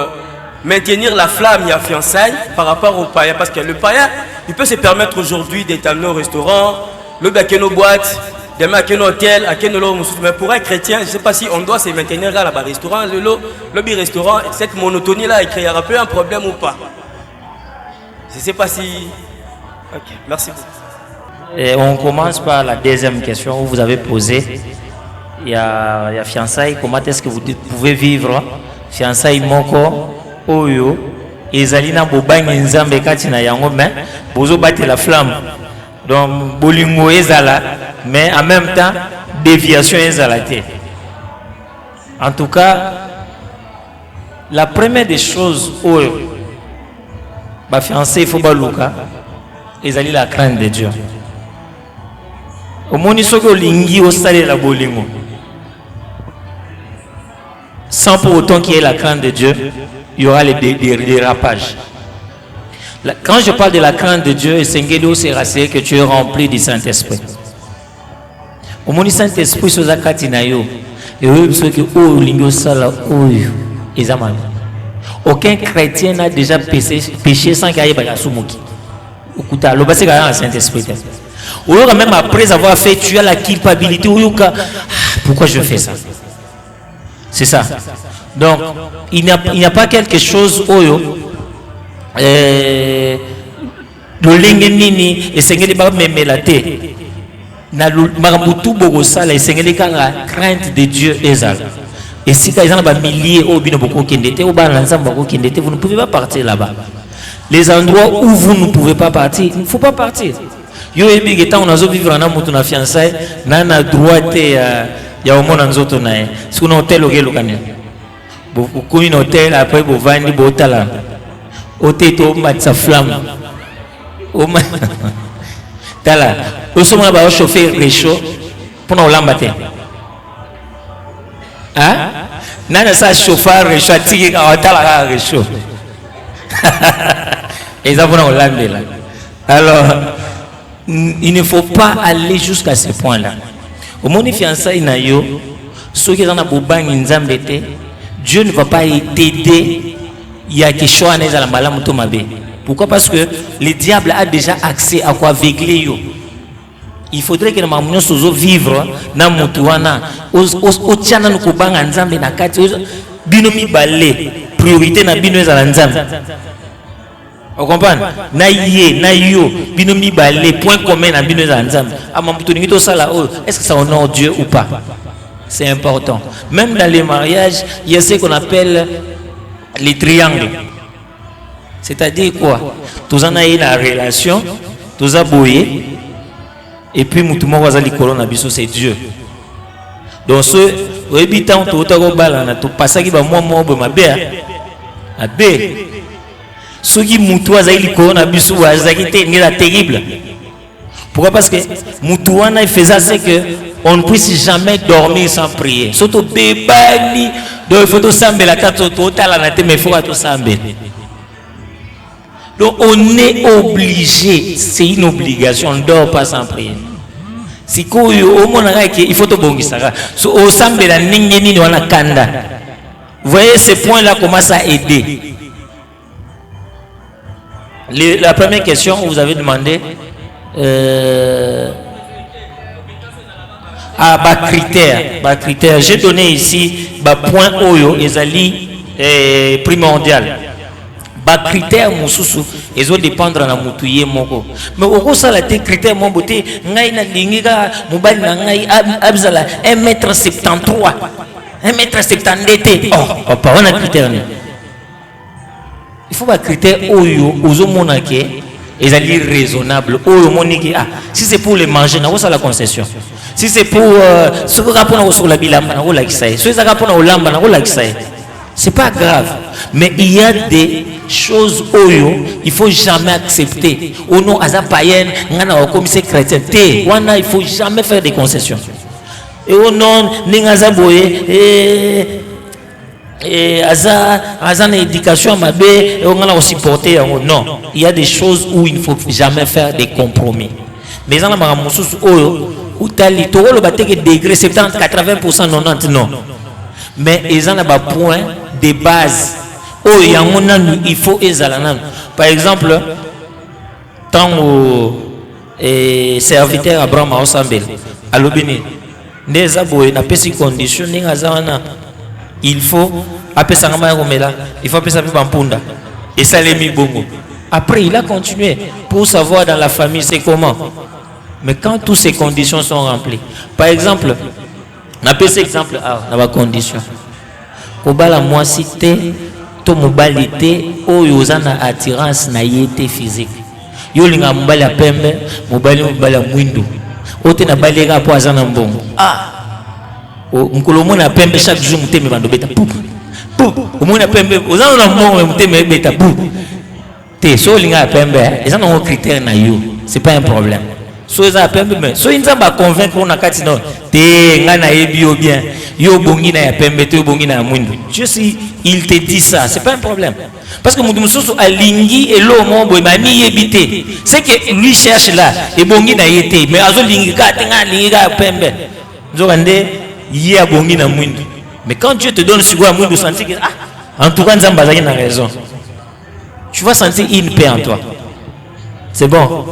maintenir la flamme et la fiançailles par rapport au païen? Parce que le païen, il peut se permettre aujourd'hui d'être amené au restaurant, le bec nos boîtes, demain à nos hôtels, à nos. Mais pour un chrétien, je ne sais pas si on doit se maintenir là, là-bas, restaurant, le restaurant, cette monotonie-là, il créera un peu un problème ou pas. Je ne sais pas si. Ok, merci beaucoup. Et on commence par la deuxième question où vous avez posé. Il y a fiançailles. Comment est-ce que vous pouvez vivre fiançailles moko oyo ezalina bobang nzambe kati na yango mais bozo battre la flamme. Donc bolingo ezala mais en même temps déviation ezala te. En tout cas, la première des choses oyo ba fiancé il faut baluka ezali la crainte de Dieu. Omoni soki olingi osale la bolingo sans pour autant qu'il y ait la crainte de Dieu, il y aura des dérapages. Quand je parle de la crainte de Dieu, c'est que tu es rempli du Saint-Esprit. Au monde du Saint-Esprit, c'est ça katinayo. Et eux, ceux qui ont lingo sala, aucun chrétien n'a déjà péché sans qu'il y ait pas sumuki. Okuta, le bas c'est quand même le Saint-Esprit. Ou même après avoir fait, tu as la culpabilité. Pourquoi je fais ça? C'est ça. Donc, il n'y a pas quelque chose oyo le lengenini et sengeli ba memelate na marabutu bogosala et sengeli kanga crainte de Dieu ezal. Et si par exemple ba milliers au bino boko kendete ou ba l'ensemble boko kendete, vous ne pouvez pas partir là-bas. Les endroits où vous ne pouvez pas partir, il ne faut pas partir. Yo ebi que on a vivre na mutu na fiançailles na droite ya omona nzoto nae. Si on hôtel okelo kane. Beaucoup un hôtel après vous vendre botala. Hôtel to matsa flamme. O ma tala. Au sommet ba chauffer réchaud pour nous lambater. Hein? Nana ça chauffeur réchaud tiki ka tala réchaud. Et ça pour nous lamber là. Alors il ne faut pas aller jusqu'à ce point-là. Au moment où fiançailles na yo, ceux qui sont na bobang nzambe te, Dieu ne va pas t'aider. Il y a quelque chose à la malam tomabe. Pourquoi? Parce que le diable a déjà accès à quoi aveugler yo. Il faudrait que nous mamounos sozo vivre na mutuana, au tchana nous kubanga nzambe na kati, binomi balé, priorité na bino ezala nzambe. Vous comprenez? Na yo, binomi ba les points communs à bino zanzam. Est-ce que ça honore Dieu ou pas? C'est important. Même dans les mariages, il y a ce qu'on appelle les triangles. C'est-à-dire quoi? Tous en a eu la relation, tous a boyé, et puis moutouma wazali kolona biso c'est Dieu. Donc ce, au habitant tout au balana, tout passage qui va moi ma belle, ma belle. Ceux qui moutoua zali kolona biso wazali ni la terrible. Pourquoi? Parce que moutoua il faisait c'est que on ne puisse jamais dormir sans prier. Surtout bébani, donc il faut tout sambel la carte total la naté mais il faut tout sambel. Donc on est obligé, c'est une obligation, on ne dort pas sans prier. Si il faut tout bon ça. So au sambel la ningeni wana kanda. Vous voyez ces points là commencent à aider. La première question vous avez demandé critères. J'ai donné ici point oyo ezali primordial. Critères mususu ezo dépendre na mutuye moko. Mais au ça la critère mon beauté ngai na lingiga mobali na ngai abzala 1m73 1m70 oh pas on a critère. Il faut pas critère oyo ozo monake ezali raisonnable oyo moniki si c'est pour les manger na ça la concession. Si c'est pour ce que rapporte sur la bilamba, c'est pas grave. Mais il y a des choses oyo, il faut jamais accepter. Au nom aza païen, ngana wa commissaire chrétien. Wana il faut jamais faire des concessions. Et au nom ningaza boye aza na éducation mabe on ngana supporter non. Il y a des choses où il ne faut jamais faire des compromis. Mais en la mususu oyo utali to le bateke degré 70 80% 90 non. Mais ils ont un point de base. Oh, il faut ezalanan. Par exemple, tant au serviteur Abraham Osambel, à l'obéni, les aboués n'a pas si condition, il faut appeler ça il faut appeler ça Bampunda. Et ça l'est mis bongo. Après, il a continué pour savoir dans la famille c'est comment. Mais quand toutes ces conditions sont remplies, par exemple, on appelle cet exemple dans la condition. Kobala moi cité, to mobilité, ou yozana attirance na yété physique. Yolinga mobali a pembe, mobali a mwindu. Ote na balega po azana mbongo. Mkolomo na pembe chaque jour muteme bando beta. Omona pembe, ozana na mbongo muteme beta. Te so linga pembe, ezana un critère na yo. C'est pas un problème. So ça pembe mais so inza ba convaincre on akati non te ngana ebio bien yo bongi na ya pembe te bongi na mwindu. Je sais il te dit ça, c'est pas un problème. Parce que mususu alingi elo mombo mami yebité. C'est que lui cherche là et bongi na yete mais azo lingi ka tenga lingi ka pembe. Nzokande yi a bongi na mwindu. Mais quand Dieu te donne sur mwindu sentir que en tout cas nzamba zaki na raison. Tu vas sentir une paix en toi. C'est bon.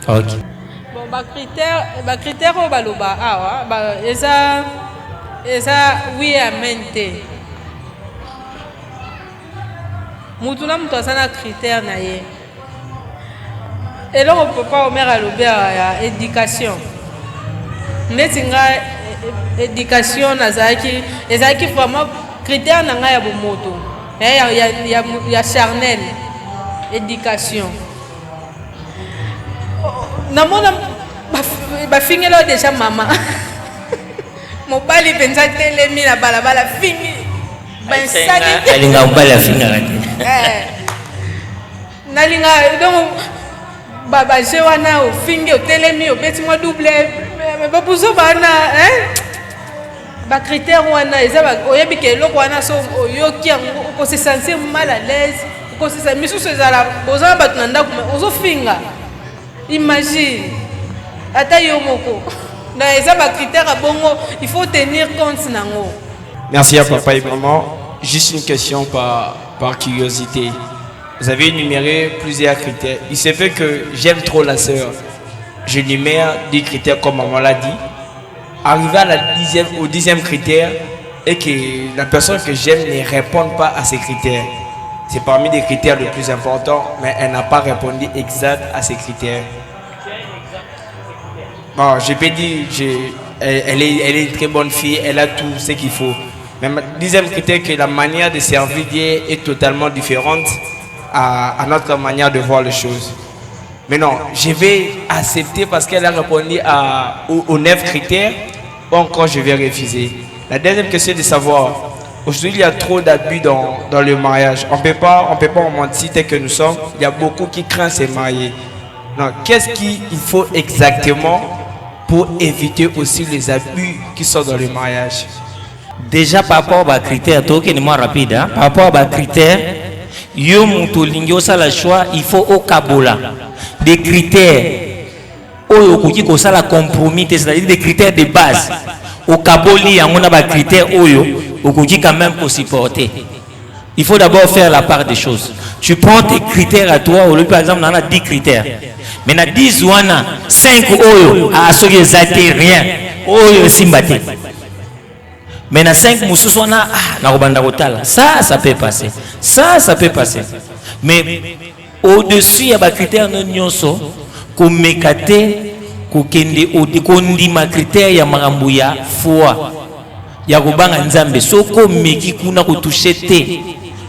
OK. Critère au baloba eza oui amen te mutuna mutu asana critère na ye eloko papa omer alobi ya éducation neti nga éducation ezalaki vraiment critère na ngai ya bomoto ya charnel éducation namona bafingela déjà mama mobali penza telemi na balabala fingi bansaki alinga mobali afinga nalinga donc babaje wana ofingi otelemi obeti mwa double bapuzo bana bacritère wana eza oyebi ke eloko wana so oyoki yango okose sentir mal à l'aise okose sa misusu ezala bozala bato na ndako ozofinga. Imagine, il faut tenir compte. Merci à papa et maman. Juste une question par curiosité. Vous avez énuméré plusieurs critères. Il se fait que j'aime trop la sœur. Je énumère des critères comme maman l'a dit. Arrivé au 10e critère et que la personne que j'aime ne répond pas à ces critères. C'est parmi les critères les plus importants, mais elle n'a pas répondu exact à ces critères. Bon, je peux dire, elle est une très bonne fille, elle a tout ce qu'il faut. Mais le deuxième critère, que la manière de servir Dieu est totalement différente à notre manière de voir les choses. Mais non, je vais accepter parce qu'elle a répondu aux 9 critères, ou encore je vais refuser. La deuxième question est de savoir, aujourd'hui il y a trop d'abus dans le mariage. On peut pas en mentir tel que nous sommes. Il y a beaucoup qui craignent de se marier. Donc, qu'est-ce qu'il faut exactement pour éviter aussi les abus qui sont dans le mariage? Déjà par rapport aux critères, rapide, hein? Par rapport aux critères, yo mutu lingio ça la choix, il faut au kabola des critères oyo koki ko ça la compromis, c'est-à-dire des critères de base. Au kaboli on a des critères oyo koki quand même pour supporter. Il faut d'abord faire la part des choses. Tu prends tes critères à toi, au lieu par exemple on a 10 critères. Mais na 10 ou 5 oyo a ce que rien. Oyo simbate. Mais na 5 mousous on a na robanda rotala. Ça peut passer. Ça peut passer. Mais au-dessus il y a des critères non nyonso ko mekate ko kende ko ndima critères ya marambu ya foi. Ya kobanga nzambe soko meki kuna ko toucher te.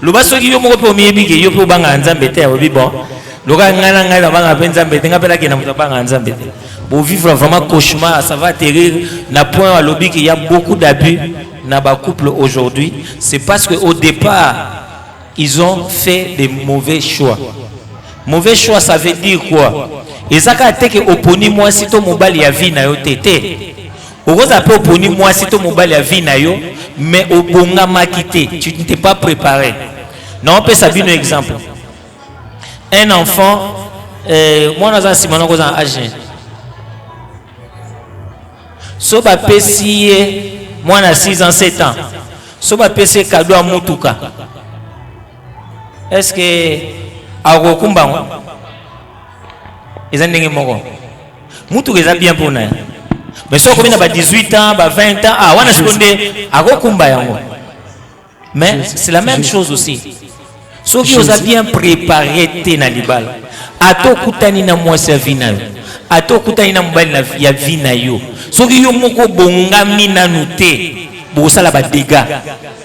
Loba soki yo moko pe miyebike yo pe banga nzambe te obi bon. Loka ngana ngana banga pe nzambe te ngapela ke na muta banga nzambe te. Pour vivre vraiment cauchemar, ça va atterrir na point à lobby qu'il y a beaucoup d'abus dans ba couple aujourd'hui, c'est parce que au départ ils ont fait des mauvais choix. Mauvais choix ça veut dire quoi? Ezaka te ke oponi moi si to mobali ya vie na yo tete. Okoza pe oponi moi si to mobali ya vie na yo, mais obonga makité, tu ne t'es pas préparé. Non, on peut s'habiller un exemple. Un enfant moi dans un simon ko dans âge. So ba pesi moi na 6 ans 7 ans. So ba pesi cadeau à mutuka. Est-ce que agokumba ezandenge moko mutuka eza bien pour na. Mais so ko bina ba 18 ans, ba 20 ans, wana seconde agokumba yango. Mais c'est la même chose aussi. So qui osa bien préparé te na libala. Ato kutani na mwasi ya vina. Ato kutani na mbali na ya vina yo. Soki yo moko bongami na nuté bosala ba dégâts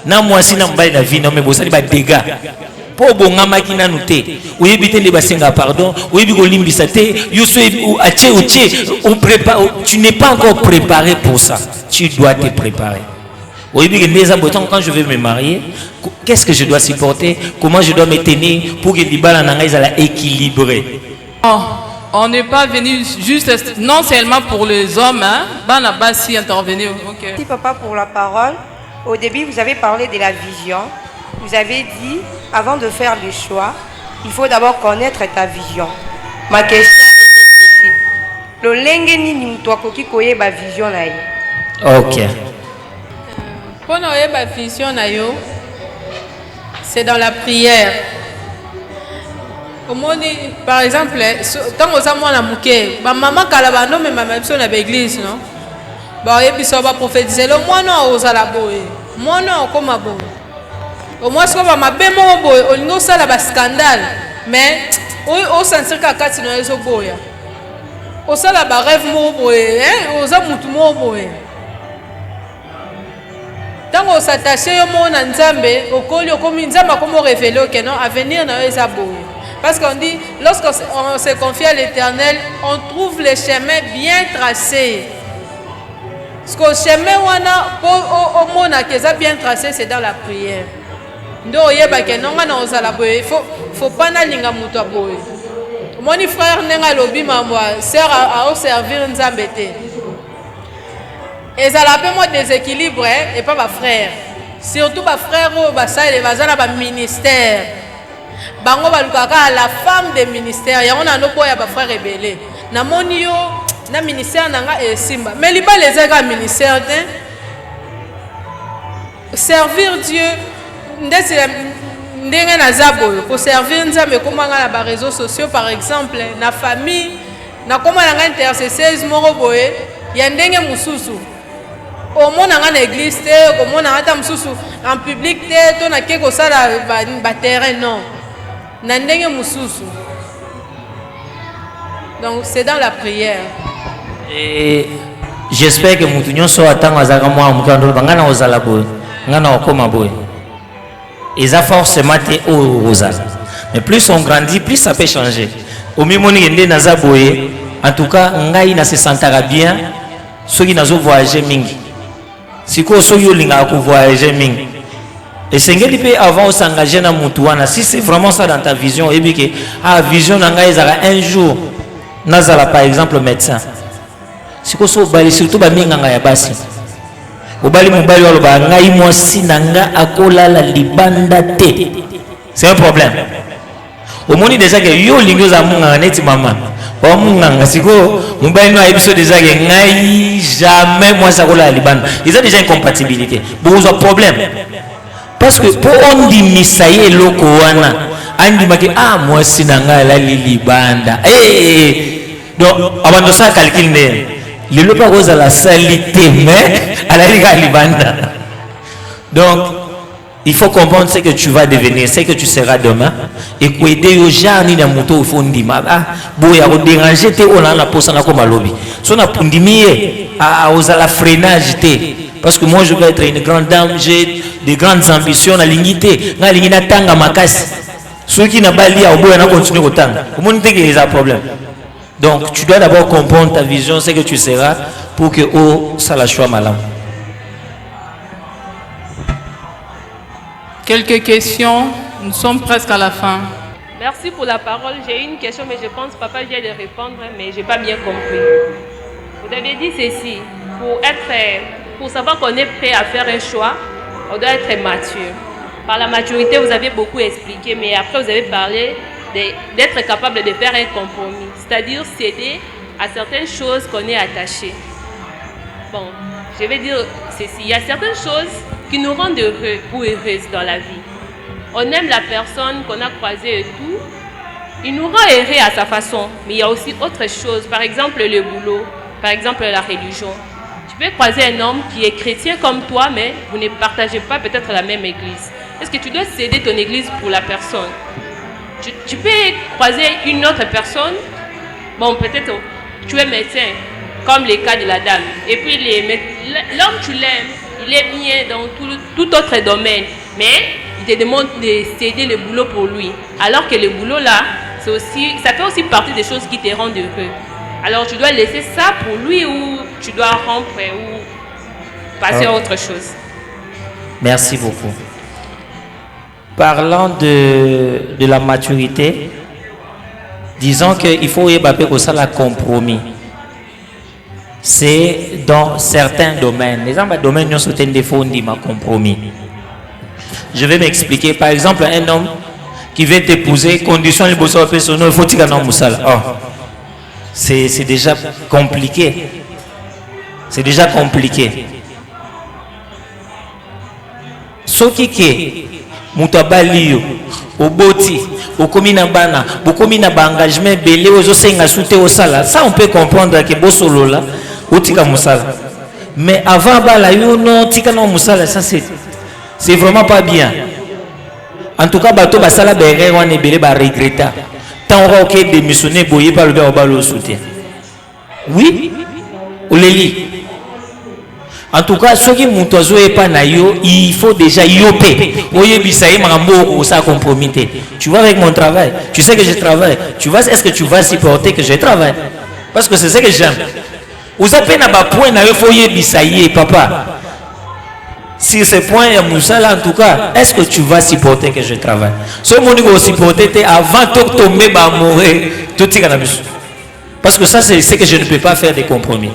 na mwasi na mbali na vina mais bosala ba dégâts po bongama ki na nuté oyebite nde basenga pardon oyebi ko limbisa te yo so on prépare. Tu n'es pas encore préparé pour ça. Tu dois te préparer. Oyebi que les abotants quand je vais me marier, qu'est-ce que je dois supporter, comment je dois me tenir pour que libala na ngai ala équilibré. On n'est pas venu juste, non seulement pour les hommes, hein, Banabasi intervenir. Okay. Merci papa pour la parole. Au début, vous avez parlé de la vision. Vous avez dit, avant de faire le choix, il faut d'abord connaître ta vision. Ma question est celle-ci. Le lengeni ni mtwakoki koyeba vision na yo. OK. Pour nous ma vision na yo, c'est dans la prière. Par exemple, quand on a mon amouké, ma maman kalabano mais ma même son à l'église, non? Bah et puis ça va prophétiser le moi non aux alaboé, moi non comme abo. Au moins ce qu'on va m'abé mon boy, on nous ça la scandale, mais au sentir qu'à quatre sinon ils ont boya. Au ça la rêve mon boy, hein? Aux amoutou mon boy. Tant on s'attache au monde en Zambé, au col comme une Zamba comme révélé que non à venir dans les aboyés. Parce qu'on dit, lorsqu'on se confie à l'Éternel, on trouve les chemins bien tracés. Parce que le chemin au monde qui est bien tracé, c'est dans la prière. Donc, il faut pas n'alinga muto aboye. Mon frère n'enga lobi maman, sert à servir Nzambete. Et ça l'appelle moi déséquilibre et pas ma frère. Surtout ma frère ou ma sœur, les bazar à ministère. Bango balukaka la femme des ministères ya on a no boya ba frère rebelle na monio na ministère nanga e simba mais liba les ega ministère servir Dieu ndenge na zaboyo pour servir nzambe komanga na ba réseaux sociaux par exemple na famille na komanga intercesseuse moko boye ya ndenge mususu omonanga na église te omonanga ata mosusu en public te to nake kosala baterrain non na ndenge mosusu. Donc c'est dans la prière. Et j'espère que mutu nyonso atanga azaka mwa mukando bangana ozala boy ngana okoma boy eza forcément te o ozala. Mais plus on grandit, plus ça peut changer. Au mimoni ngende naza boye, en tout cas ngai na se sentara bien soki nazo voyager mingi. Siko soki olinga ko voyager mingi. Et sengeli pe avant s'engager na mutu wana, si c'est vraiment ça dans ta vision et que ah vision na ngai ezaka un jour nazala par exemple médecin. Siko so bali surtout ba minganga ya basi. Obali mobali walo ba ngai mwasi nanga akola la libanda te. C'est un problème. Au monde déjà que yo lingo za munga neti mama. Ba munga siko mobali no episode déjà que ngai jamais moi ça kola la libanda. Ils ont déjà une compatibilité. Beaucoup de problèmes. Parce que pour on dit misaye loko wana andi maki ah mwasi nanga la libanda. Donc avant de ça calcul né. Le lopa cause à la salité mais à la libanda. Donc il faut comprendre ce que tu vas devenir, ce que tu seras demain et que aider aux gens ni na moto au fond d'ima ah boya ko déranger te on a la posana comme lobby. So na pundimier à aux à la freinage te parce que moi je veux être une grande dame, j'ai de grandes ambitions na lingité, na lingina tanga makasi. Ceux qui n'a pas lié au boya na continuer au tanga. Comment tu qu'il y a un problème? Donc tu dois d'abord comprendre ta vision, ce que tu seras pour que ça la choix malin. Quelques questions, nous sommes presque à la fin. Merci pour la parole. J'ai une question, mais je pense que papa vient de répondre, mais je n'ai pas bien compris. Vous avez dit ceci, pour savoir qu'on est prêt à faire un choix, on doit être mature. Par la maturité, vous avez beaucoup expliqué, mais après vous avez parlé d'être capable de faire un compromis, c'est-à-dire céder à certaines choses qu'on est attaché. Bon, je vais dire ceci, il y a certaines choses qui nous rendent heureux ou heureuses dans la vie. On aime la personne qu'on a croisée et tout, il nous rend heureux à sa façon, mais il y a aussi autre chose, par exemple le boulot, par exemple la religion. Tu peux croiser un homme qui est chrétien comme toi, mais vous ne partagez pas peut-être la même église. Est-ce que tu dois céder ton église pour la personne? Tu peux croiser une autre personne, bon peut-être tu es médecin, comme le cas de la dame, et puis l'homme tu l'aimes, il est bien dans tout autre domaine, mais il te demande de céder le boulot pour lui, alors que le boulot là, ça fait aussi partie des choses qui te rendent heureux. Alors tu dois laisser ça pour lui ou tu dois rompre ou passer à autre chose. Merci beaucoup. Parlant de la maturité, disons qu'il faut évaluer aussi la compromis. C'est dans certains domaines. Les domaines nous sont des défauts de compromis. Je vais m'expliquer. Par exemple, un homme qui veut t'épouser, condition de bosser personnel, il faut qu'il y ait un homme moussal. C'est déjà compliqué. C'est déjà compliqué. Ce qui est mutabali au boti au komina bana au komina engagement belé aux osenga souté au sala, ça on peut comprendre que bosolo là otika musala, mais avant bala yo non tika non musala, ça c'est vraiment pas bien. En tout cas bato basala bere wana belé ba regretta tant on OK démissionner boyer par le balo soutien. Oui ou leli. En tout cas, ceux qui montent pas na yo, il faut déjà yopé. Oye bisaï mambo ça comprometté. Tu vois avec mon travail, tu sais que je travaille. Tu vois, est-ce que tu vas supporter que je travaille? Parce que c'est ce que j'aime. Vous avez na ba point na yo faut ye bisaï papa. Si ce point ya musala en tout cas, est-ce que tu vas supporter que je travaille? Ce monde va supporter avant de tomber ba mourir tout tika. Parce que ça c'est ce que je ne peux pas faire des compromis.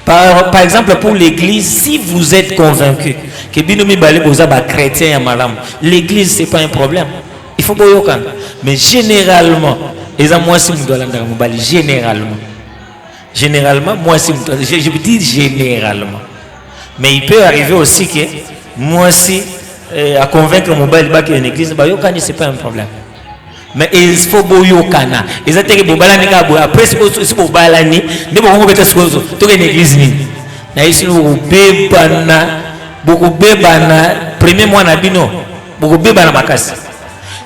Par exemple, pour l'église, si vous êtes convaincu que Binomi Balé Boza est chrétien et madame, l'église, ce n'est pas un problème. Il faut pas. Mais généralement, généralement, moi, je vous dis généralement. Mais il peut arriver aussi que moi, si à convaincre mon bal que une église, ce n'est pas un problème. Mais il faut boyokana. Ils ont été bobalani kabo. Après c'est bobalani. Ne bon peut être une église ni. na ici nous bebana premier mois na bino bebana makasi.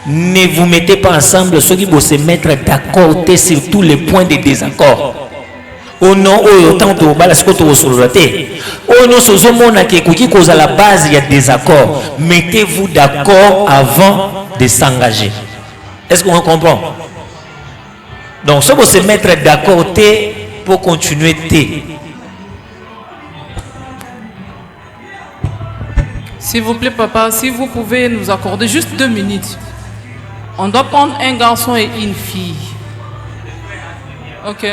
Ne vous mettez pas ensemble ceux qui vont se mettre d'accord sur tous les points de désaccord. Oh non, autant de balas que tu sur la tête. Oh non, ce monde qui cause à la base il y a des accords. Mettez-vous d'accord avant de s'engager. Est-ce qu'on comprend? Donc, ceux qui se mettre d'accord pour continuer. S'il vous plaît, papa, si vous pouvez nous accorder juste 2 minutes. On doit prendre un garçon et une fille. Ok.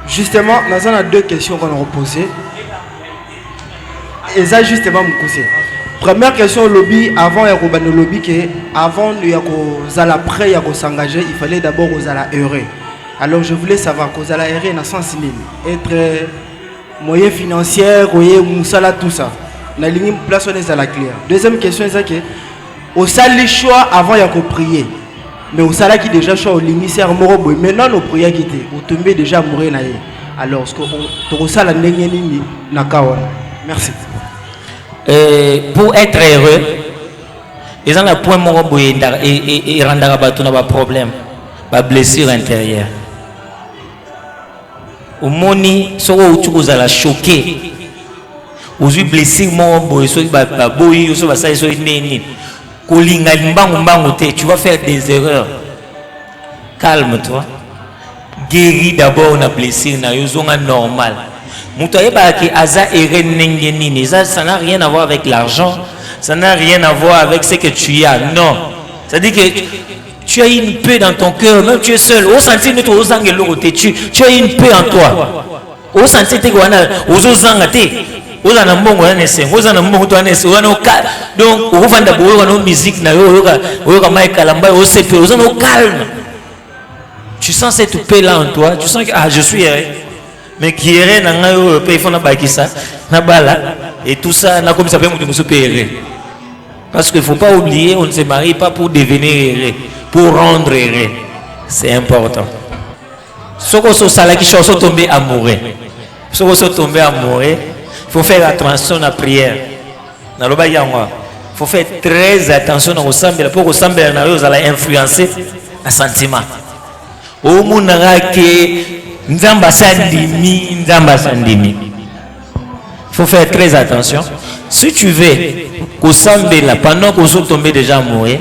Justement, nous avons 2 questions qu'on a reposées. Et ça, justement, première question, lobby, avant de lobby, avant de après s'engager, il fallait d'abord heureux. Alors, je voulais savoir que heureux dans le sens être moyen financier, moussala, tout ça. La ligne place on est à la claire. Deuxième question, c'est que au sali choix avant de prier. Mais au salaire qui déjà choix au limisaire morobo. Maintenant nos prières qui étaient au tombé déjà mourir naïe. Alors ce que au salaire n'engagez ni nakawa. Merci. Pour être heureux, ils ont un point morobo et rendre bateau n'a pas problème, pas blessure intérieure. Au moni, ce que vous allez choquer. Vous avez blessé morobo et soit baboui, soit ça, soit néni. Tu vas faire des erreurs. Calme-toi. Guéris d'abord une blessure, normal. Ça n'a rien à voir avec l'argent, ça n'a rien à voir avec ce que tu as. Non. C'est-à-dire que tu as une paix dans ton cœur, même tu es seul. Au senti tu as une paix en toi. Au senti que tu as donc, on va d'abord musique, tu sens cette paix là en toi, tu sens que je suis heureux. Mais qui est et tout ça, comme ça peut parce qu'il ne faut pas oublier, on ne se marie pas pour devenir heureux, pour rendre heureux. C'est important. Ce qu'on se tomber amoureux. Ce qu'on se tomber amoureux. Il faut faire attention à la prière. Il faut faire très attention à ressemble pour ressemble à nous allons influencer un sentiment. Au monde que nzamba sandimi. Il faut faire très attention. Si tu veux ressemble là pendant qu'on soit tombé déjà amoureux,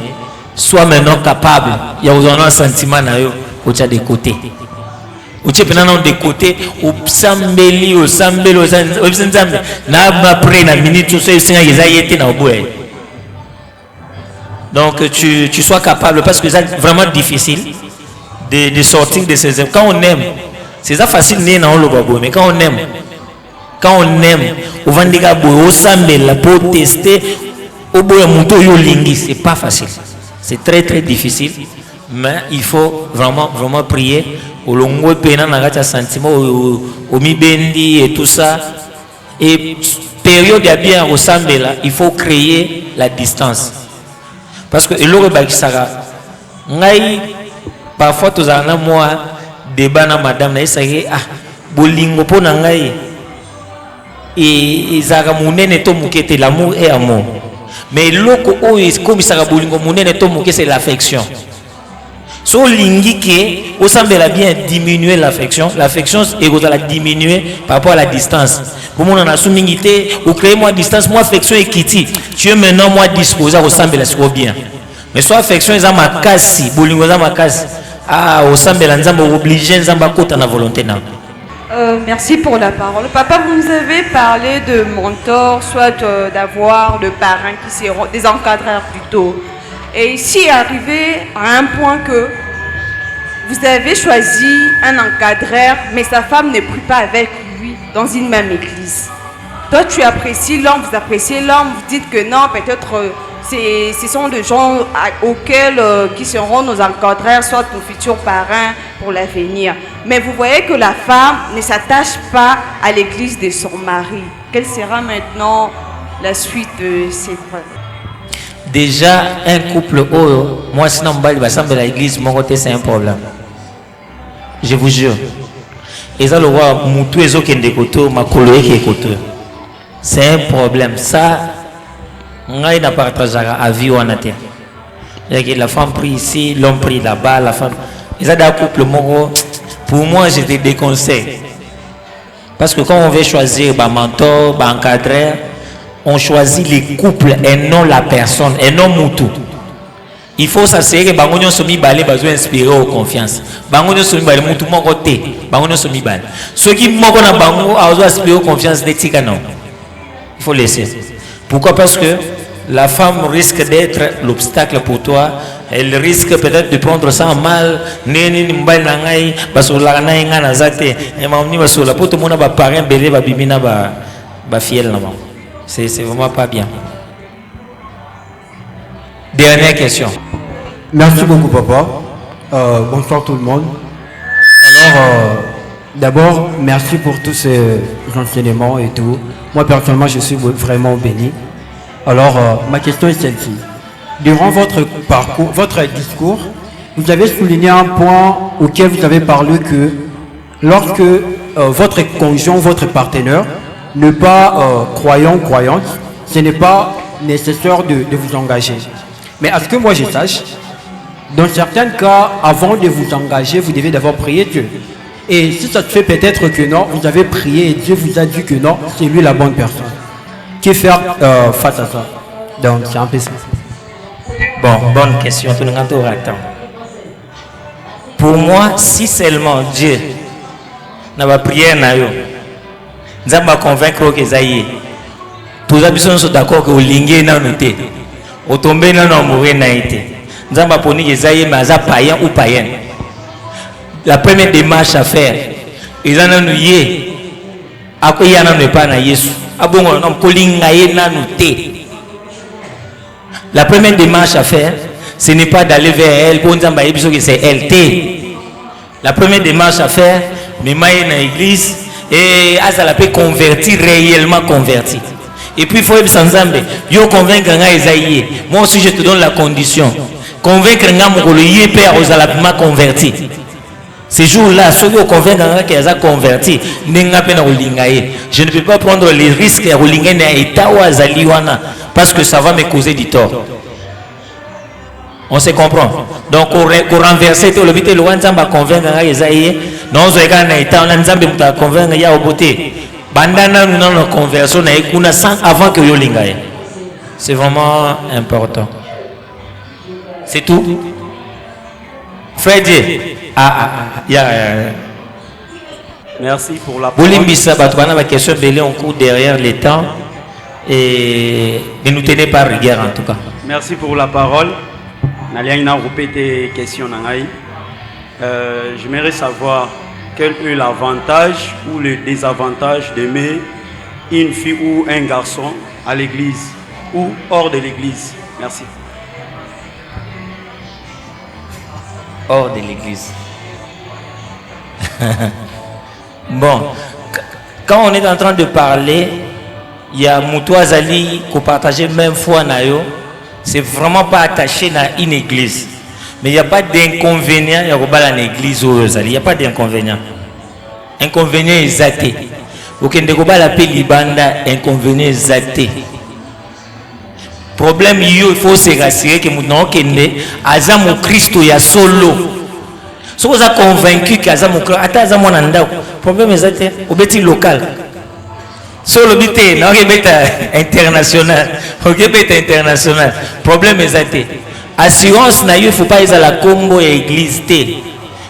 sois maintenant capable. Il y a un sentiment na yo au de côté. Ou tu peux de côté, ou sambeli, ou sambeli, ou sambeli, n'a pas pris la minute, tu sais, c'est un donc tu sois capable, parce que c'est vraiment difficile de sortir de ces. Quand on aime, c'est ça facile, mais quand on aime, on va dire au sambeli, pour tester, au bout de mon c'est pas facile. C'est très très difficile, mais il faut vraiment prier. Au longo pena na sentiment au mibendi et tout ça et période ya bien ressemble là il faut créer la distance parce que eloko bakisaka ngai parfois tozana moi débat na madame na esaki bolingo pona ngai et ezaka munene to mukete l'amour et amour mais loko oyo comme ça bolingo munene to muke c'est l'affection. So lingi au semble bien diminuer l'affection est la diminuer par rapport à la distance. Pour moi on a soumingité ou créer moi distance moi affection et quitter. Tu es maintenant moi disposé au semble la bien. Mais soit affection est ma kasi, bolingo za ma kasi. Au semble la nzamba obligé nzamba kota na volonté na. Merci pour la parole. Papa, vous nous avez parlé de mentor, soit d'avoir de parents qui seront des encadreurs plutôt. Et ici, arrivé à un point que vous avez choisi un encadreur, mais sa femme n'est plus pas avec lui dans une même église. Toi, tu apprécies l'homme, vous appréciez l'homme, vous dites que non, peut-être ce sont des gens auxquels qui seront nos encadreurs, soit nos futurs parrains pour l'avenir. Mais vous voyez que la femme ne s'attache pas à l'église de son mari. Quelle sera maintenant la suite de ces preuves? Déjà, un couple, moi, sinon, l'église, mon côté, c'est un problème. Je vous jure. Et ça, le roi, Moutou et Zokende Koto, ma collègue Koto. C'est un problème. Ça, on a une partagé à vie ou en terre. La femme prie ici, l'homme prie là-bas, la femme. Et ça, d'un couple, pour moi, je te déconseille. Parce que quand on veut choisir un mentor, un encadreur, on choisit les couples et non la personne, et non Moutou. Il faut s'assurer que Bangonyo Somi Balé besoin inspirer aux confiance. Bangonyo Somi Balé, Moutou mon côté, Bangonyo Somi Balé. Ceux qui m'ont qu'on a Bango a besoin inspirer aux confiance des tika non. Il faut laisser. Pourquoi? Parce que la femme risque d'être l'obstacle pour toi. Elle risque peut-être de prendre ça en mal. Neni mbali nangai basola na inga na zate. Et mamni basola pour tout le monde ba parrain belé ba bimina ba fiel na. C'est vraiment pas bien. Dernière question. Merci beaucoup, papa. Bonsoir tout le monde. Alors, d'abord, merci pour tous ces renseignements et tout. Moi, personnellement, je suis vraiment béni. Alors, ma question est celle-ci. Durant votre parcours, votre discours, vous avez souligné un point auquel vous avez parlé que lorsque votre conjoint, votre partenaire n'est pas croyant, croyante, ce n'est pas nécessaire de vous engager. Mais à ce que moi je sache, dans certains cas, avant de vous engager, vous devez d'abord prier Dieu. Et si ça se fait peut-être que non, vous avez prié et Dieu vous a dit que non, c'est lui la bonne personne. Que faire face à ça? Donc c'est un peu ça. Bon, bonne question. Pour moi, si seulement Dieu n'a pas prié, nous avons convaincre que ça y est. Tous les gens sont d'accord que l'ingé n'a pas été. Au tombé n'a pas été. Nous avons pas que ça y est, mais ça païen ou païen. La première démarche à faire, ils en ont eu. À quoi il y en a pas na Yesu. Ah bon, on a l'ingé n'a pas été. La première démarche à faire, ce n'est pas d'aller vers elle pour dire que c'est elle. La première démarche à faire, mais maïe dans l'église et ça peut convertir, réellement convertir. Et puis il faut être sans zambe. Yo convaincre nga Isaïe. Moi aussi je te donne la condition. Convaincre nga mokolo yé père aux alabima converti. Ces jours-là, ceux qui convaincre nga qu'ils a converti, n'enga pena olingaye. Je ne peux pas prendre les risques à olingaye na état ou azaliwana parce que ça va me causer du tort. On se comprend. Donc pour renverser tout le vite le wanzamba convaincre nga Isaïe. Non, je regarde na état on a nzambe muta convaincre ya oboté. Bandana nous non conversion na ekuna sans avant que yo lingaye. C'est vraiment important. C'est tout. Freddy. Merci pour la parole. Bolimbisa batwana ba question belé en cours derrière les temps et ne nous tenez pas rigueur en tout cas. Merci pour la parole. Naliana répéter question nangai. J'aimerais savoir quel est l'avantage ou le désavantage d'aimer une fille ou un garçon à l'église ou hors de l'église. Merci. Hors de l'église. Bon, quand on est en train de parler, il y a Moutou Azali qui partage même foi nayo. C'est vraiment pas attaché à une église. Mais il n'y a pas d'inconvénient il n'y a pas d'inconvénient. Inconvénient exact. Aucun de la Libanda, inconvénient exact. Problème, il faut se rassurer que nous avons Christ il y a solo. Si vous êtes convaincu qu'il y a un problème exact, au petit local. Solo bité, non, international. International. Problème exact. Assurance na yo, il faut pas aller à la Congo et église té.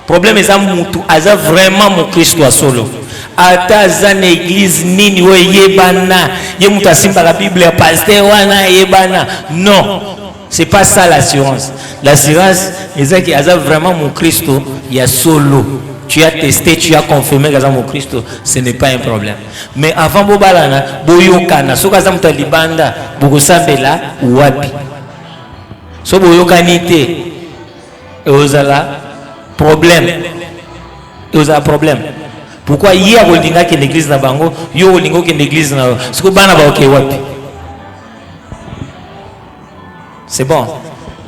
Problème est vraiment mon Christ soit solo. Ata zane église nini we yebana, ye muta simba la Bible pasteur wana yebana. Non, c'est pas ça l'assurance. L'assurance est que aza vraiment mon Christ, il y a solo. Tu as testé, tu as confirmé que mon Christ, ce n'est pas un problème. Mais avant bobalana, boyokana, so kaza muta libanda, bogosambela wapi. So boyokanité et osala problème. Et osala problème. Pourquoi hier olinga que l'église na bango, yo olingo que l'église na ce que bana ba okay wapi. C'est bon.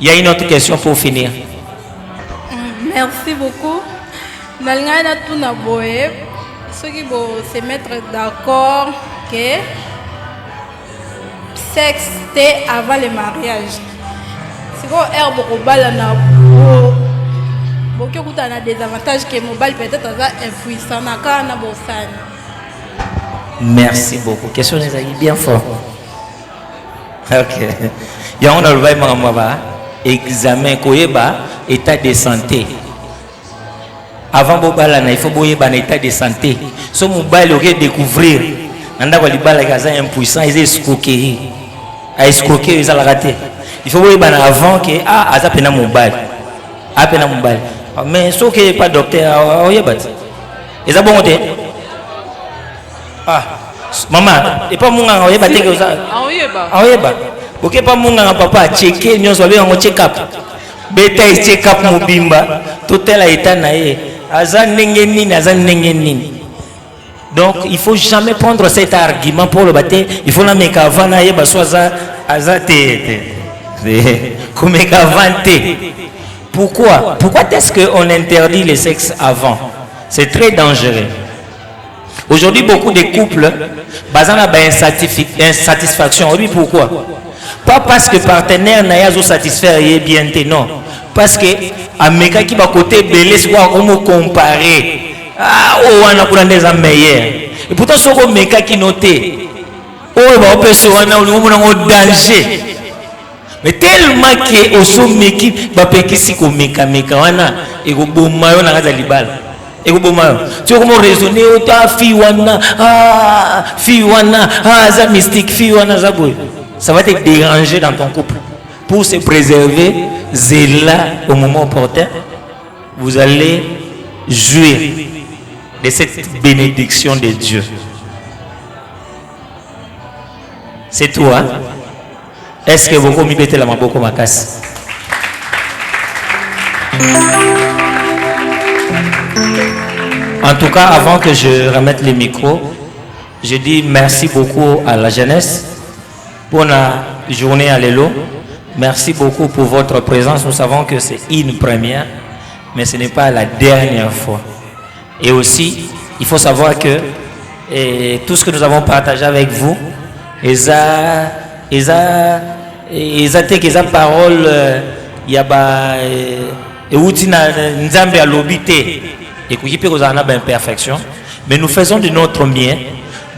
Il y a une autre question pour finir. Merci beaucoup. nalinga na tuna boye soki bo se mettre d'accord que sexe c'était avant le mariage. C'est quoi herbe au bal na beaucoup de des avantages que mobile peut-être impuissant na kana bosani. Merci beaucoup. Question les amis bien fort. Ok. Il y a un autre examen koyeba état de santé. Avant bobala na il faut boyeba un état de santé. So mobile aurait découvrir nanda kwa libala kaza impuissant ils escroquerie. A escroquer ils a la raté. Il faut boyeba avant que aza pena mobile. A pena mobile. Mais ce qui n'est pas docteur, ils ont bon côté. Maman, et pas mon gars, il va te dire ça. Ok, pas mon gars, papa, checker, nous avons un check-up. Beta is check-up mobimba, tout est là, état naïe. Azan nengenin, azan nengenin. Donc, il ne faut jamais prendre cet argument pour le battre. Il faut la mettre avant naïe, soit azate. Comme vanté. Pourquoi est-ce qu'on interdit le sexe avant? C'est très dangereux. Aujourd'hui, beaucoup de couples basent sur insatisfaction. Oui, pourquoi? Pas parce que le partenaire n'a pas satisfait bien, non. Parce que Américain qui va côté belé, c'est quoi on comparer. On a pour des meilleurs. Et pourtant, ce qu'on Américain qui notait, on peut se voir dans danger. Mais tellement que au sommet qui va péquer si comme meka wana et go bomayo na gaza libala et go bomayo tu comment raisonner autant fi wana za mystique fi wana za boy ça va te déranger dans ton couple pour se préserver zéla au moment opportun vous allez jouir de cette bénédiction de Dieu. C'est toi. Est-ce que vous pouvez mettre la main beaucoup ma casse? En tout cas, avant que je remette le micro, je dis merci beaucoup à la jeunesse pour la journée à l'élo. Merci beaucoup pour votre présence. Nous savons que c'est une première, mais ce n'est pas la dernière fois. Et aussi, il faut savoir que tout ce que nous avons partagé avec vous, ils ont parole il y a nzambe a lobité et qui peut causer une imperfection, mais nous faisons de notre mieux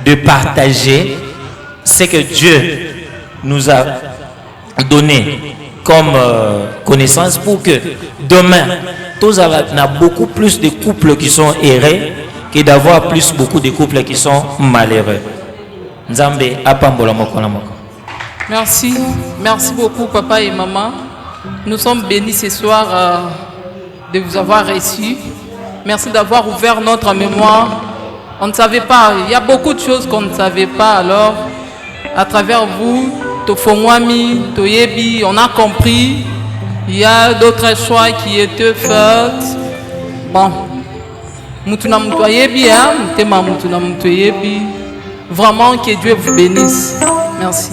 de partager ce que Dieu nous a donné comme connaissance pour que demain tous a beaucoup plus de couples qui sont errés que d'avoir beaucoup de couples qui sont malheureux. Nzambe apambola moko na moko. Merci, merci beaucoup papa et maman. Nous sommes bénis ce soir de vous avoir reçus. Merci d'avoir ouvert notre mémoire. On ne savait pas, il y a beaucoup de choses qu'on ne savait pas. Alors, à travers vous, Tofongwami, Toyebi, on a compris. Il y a d'autres choix qui étaient faits. Bon, Mutuna Mutoyebi, Mutema Mutuna Mutoyebi. Vraiment que Dieu vous bénisse. Merci.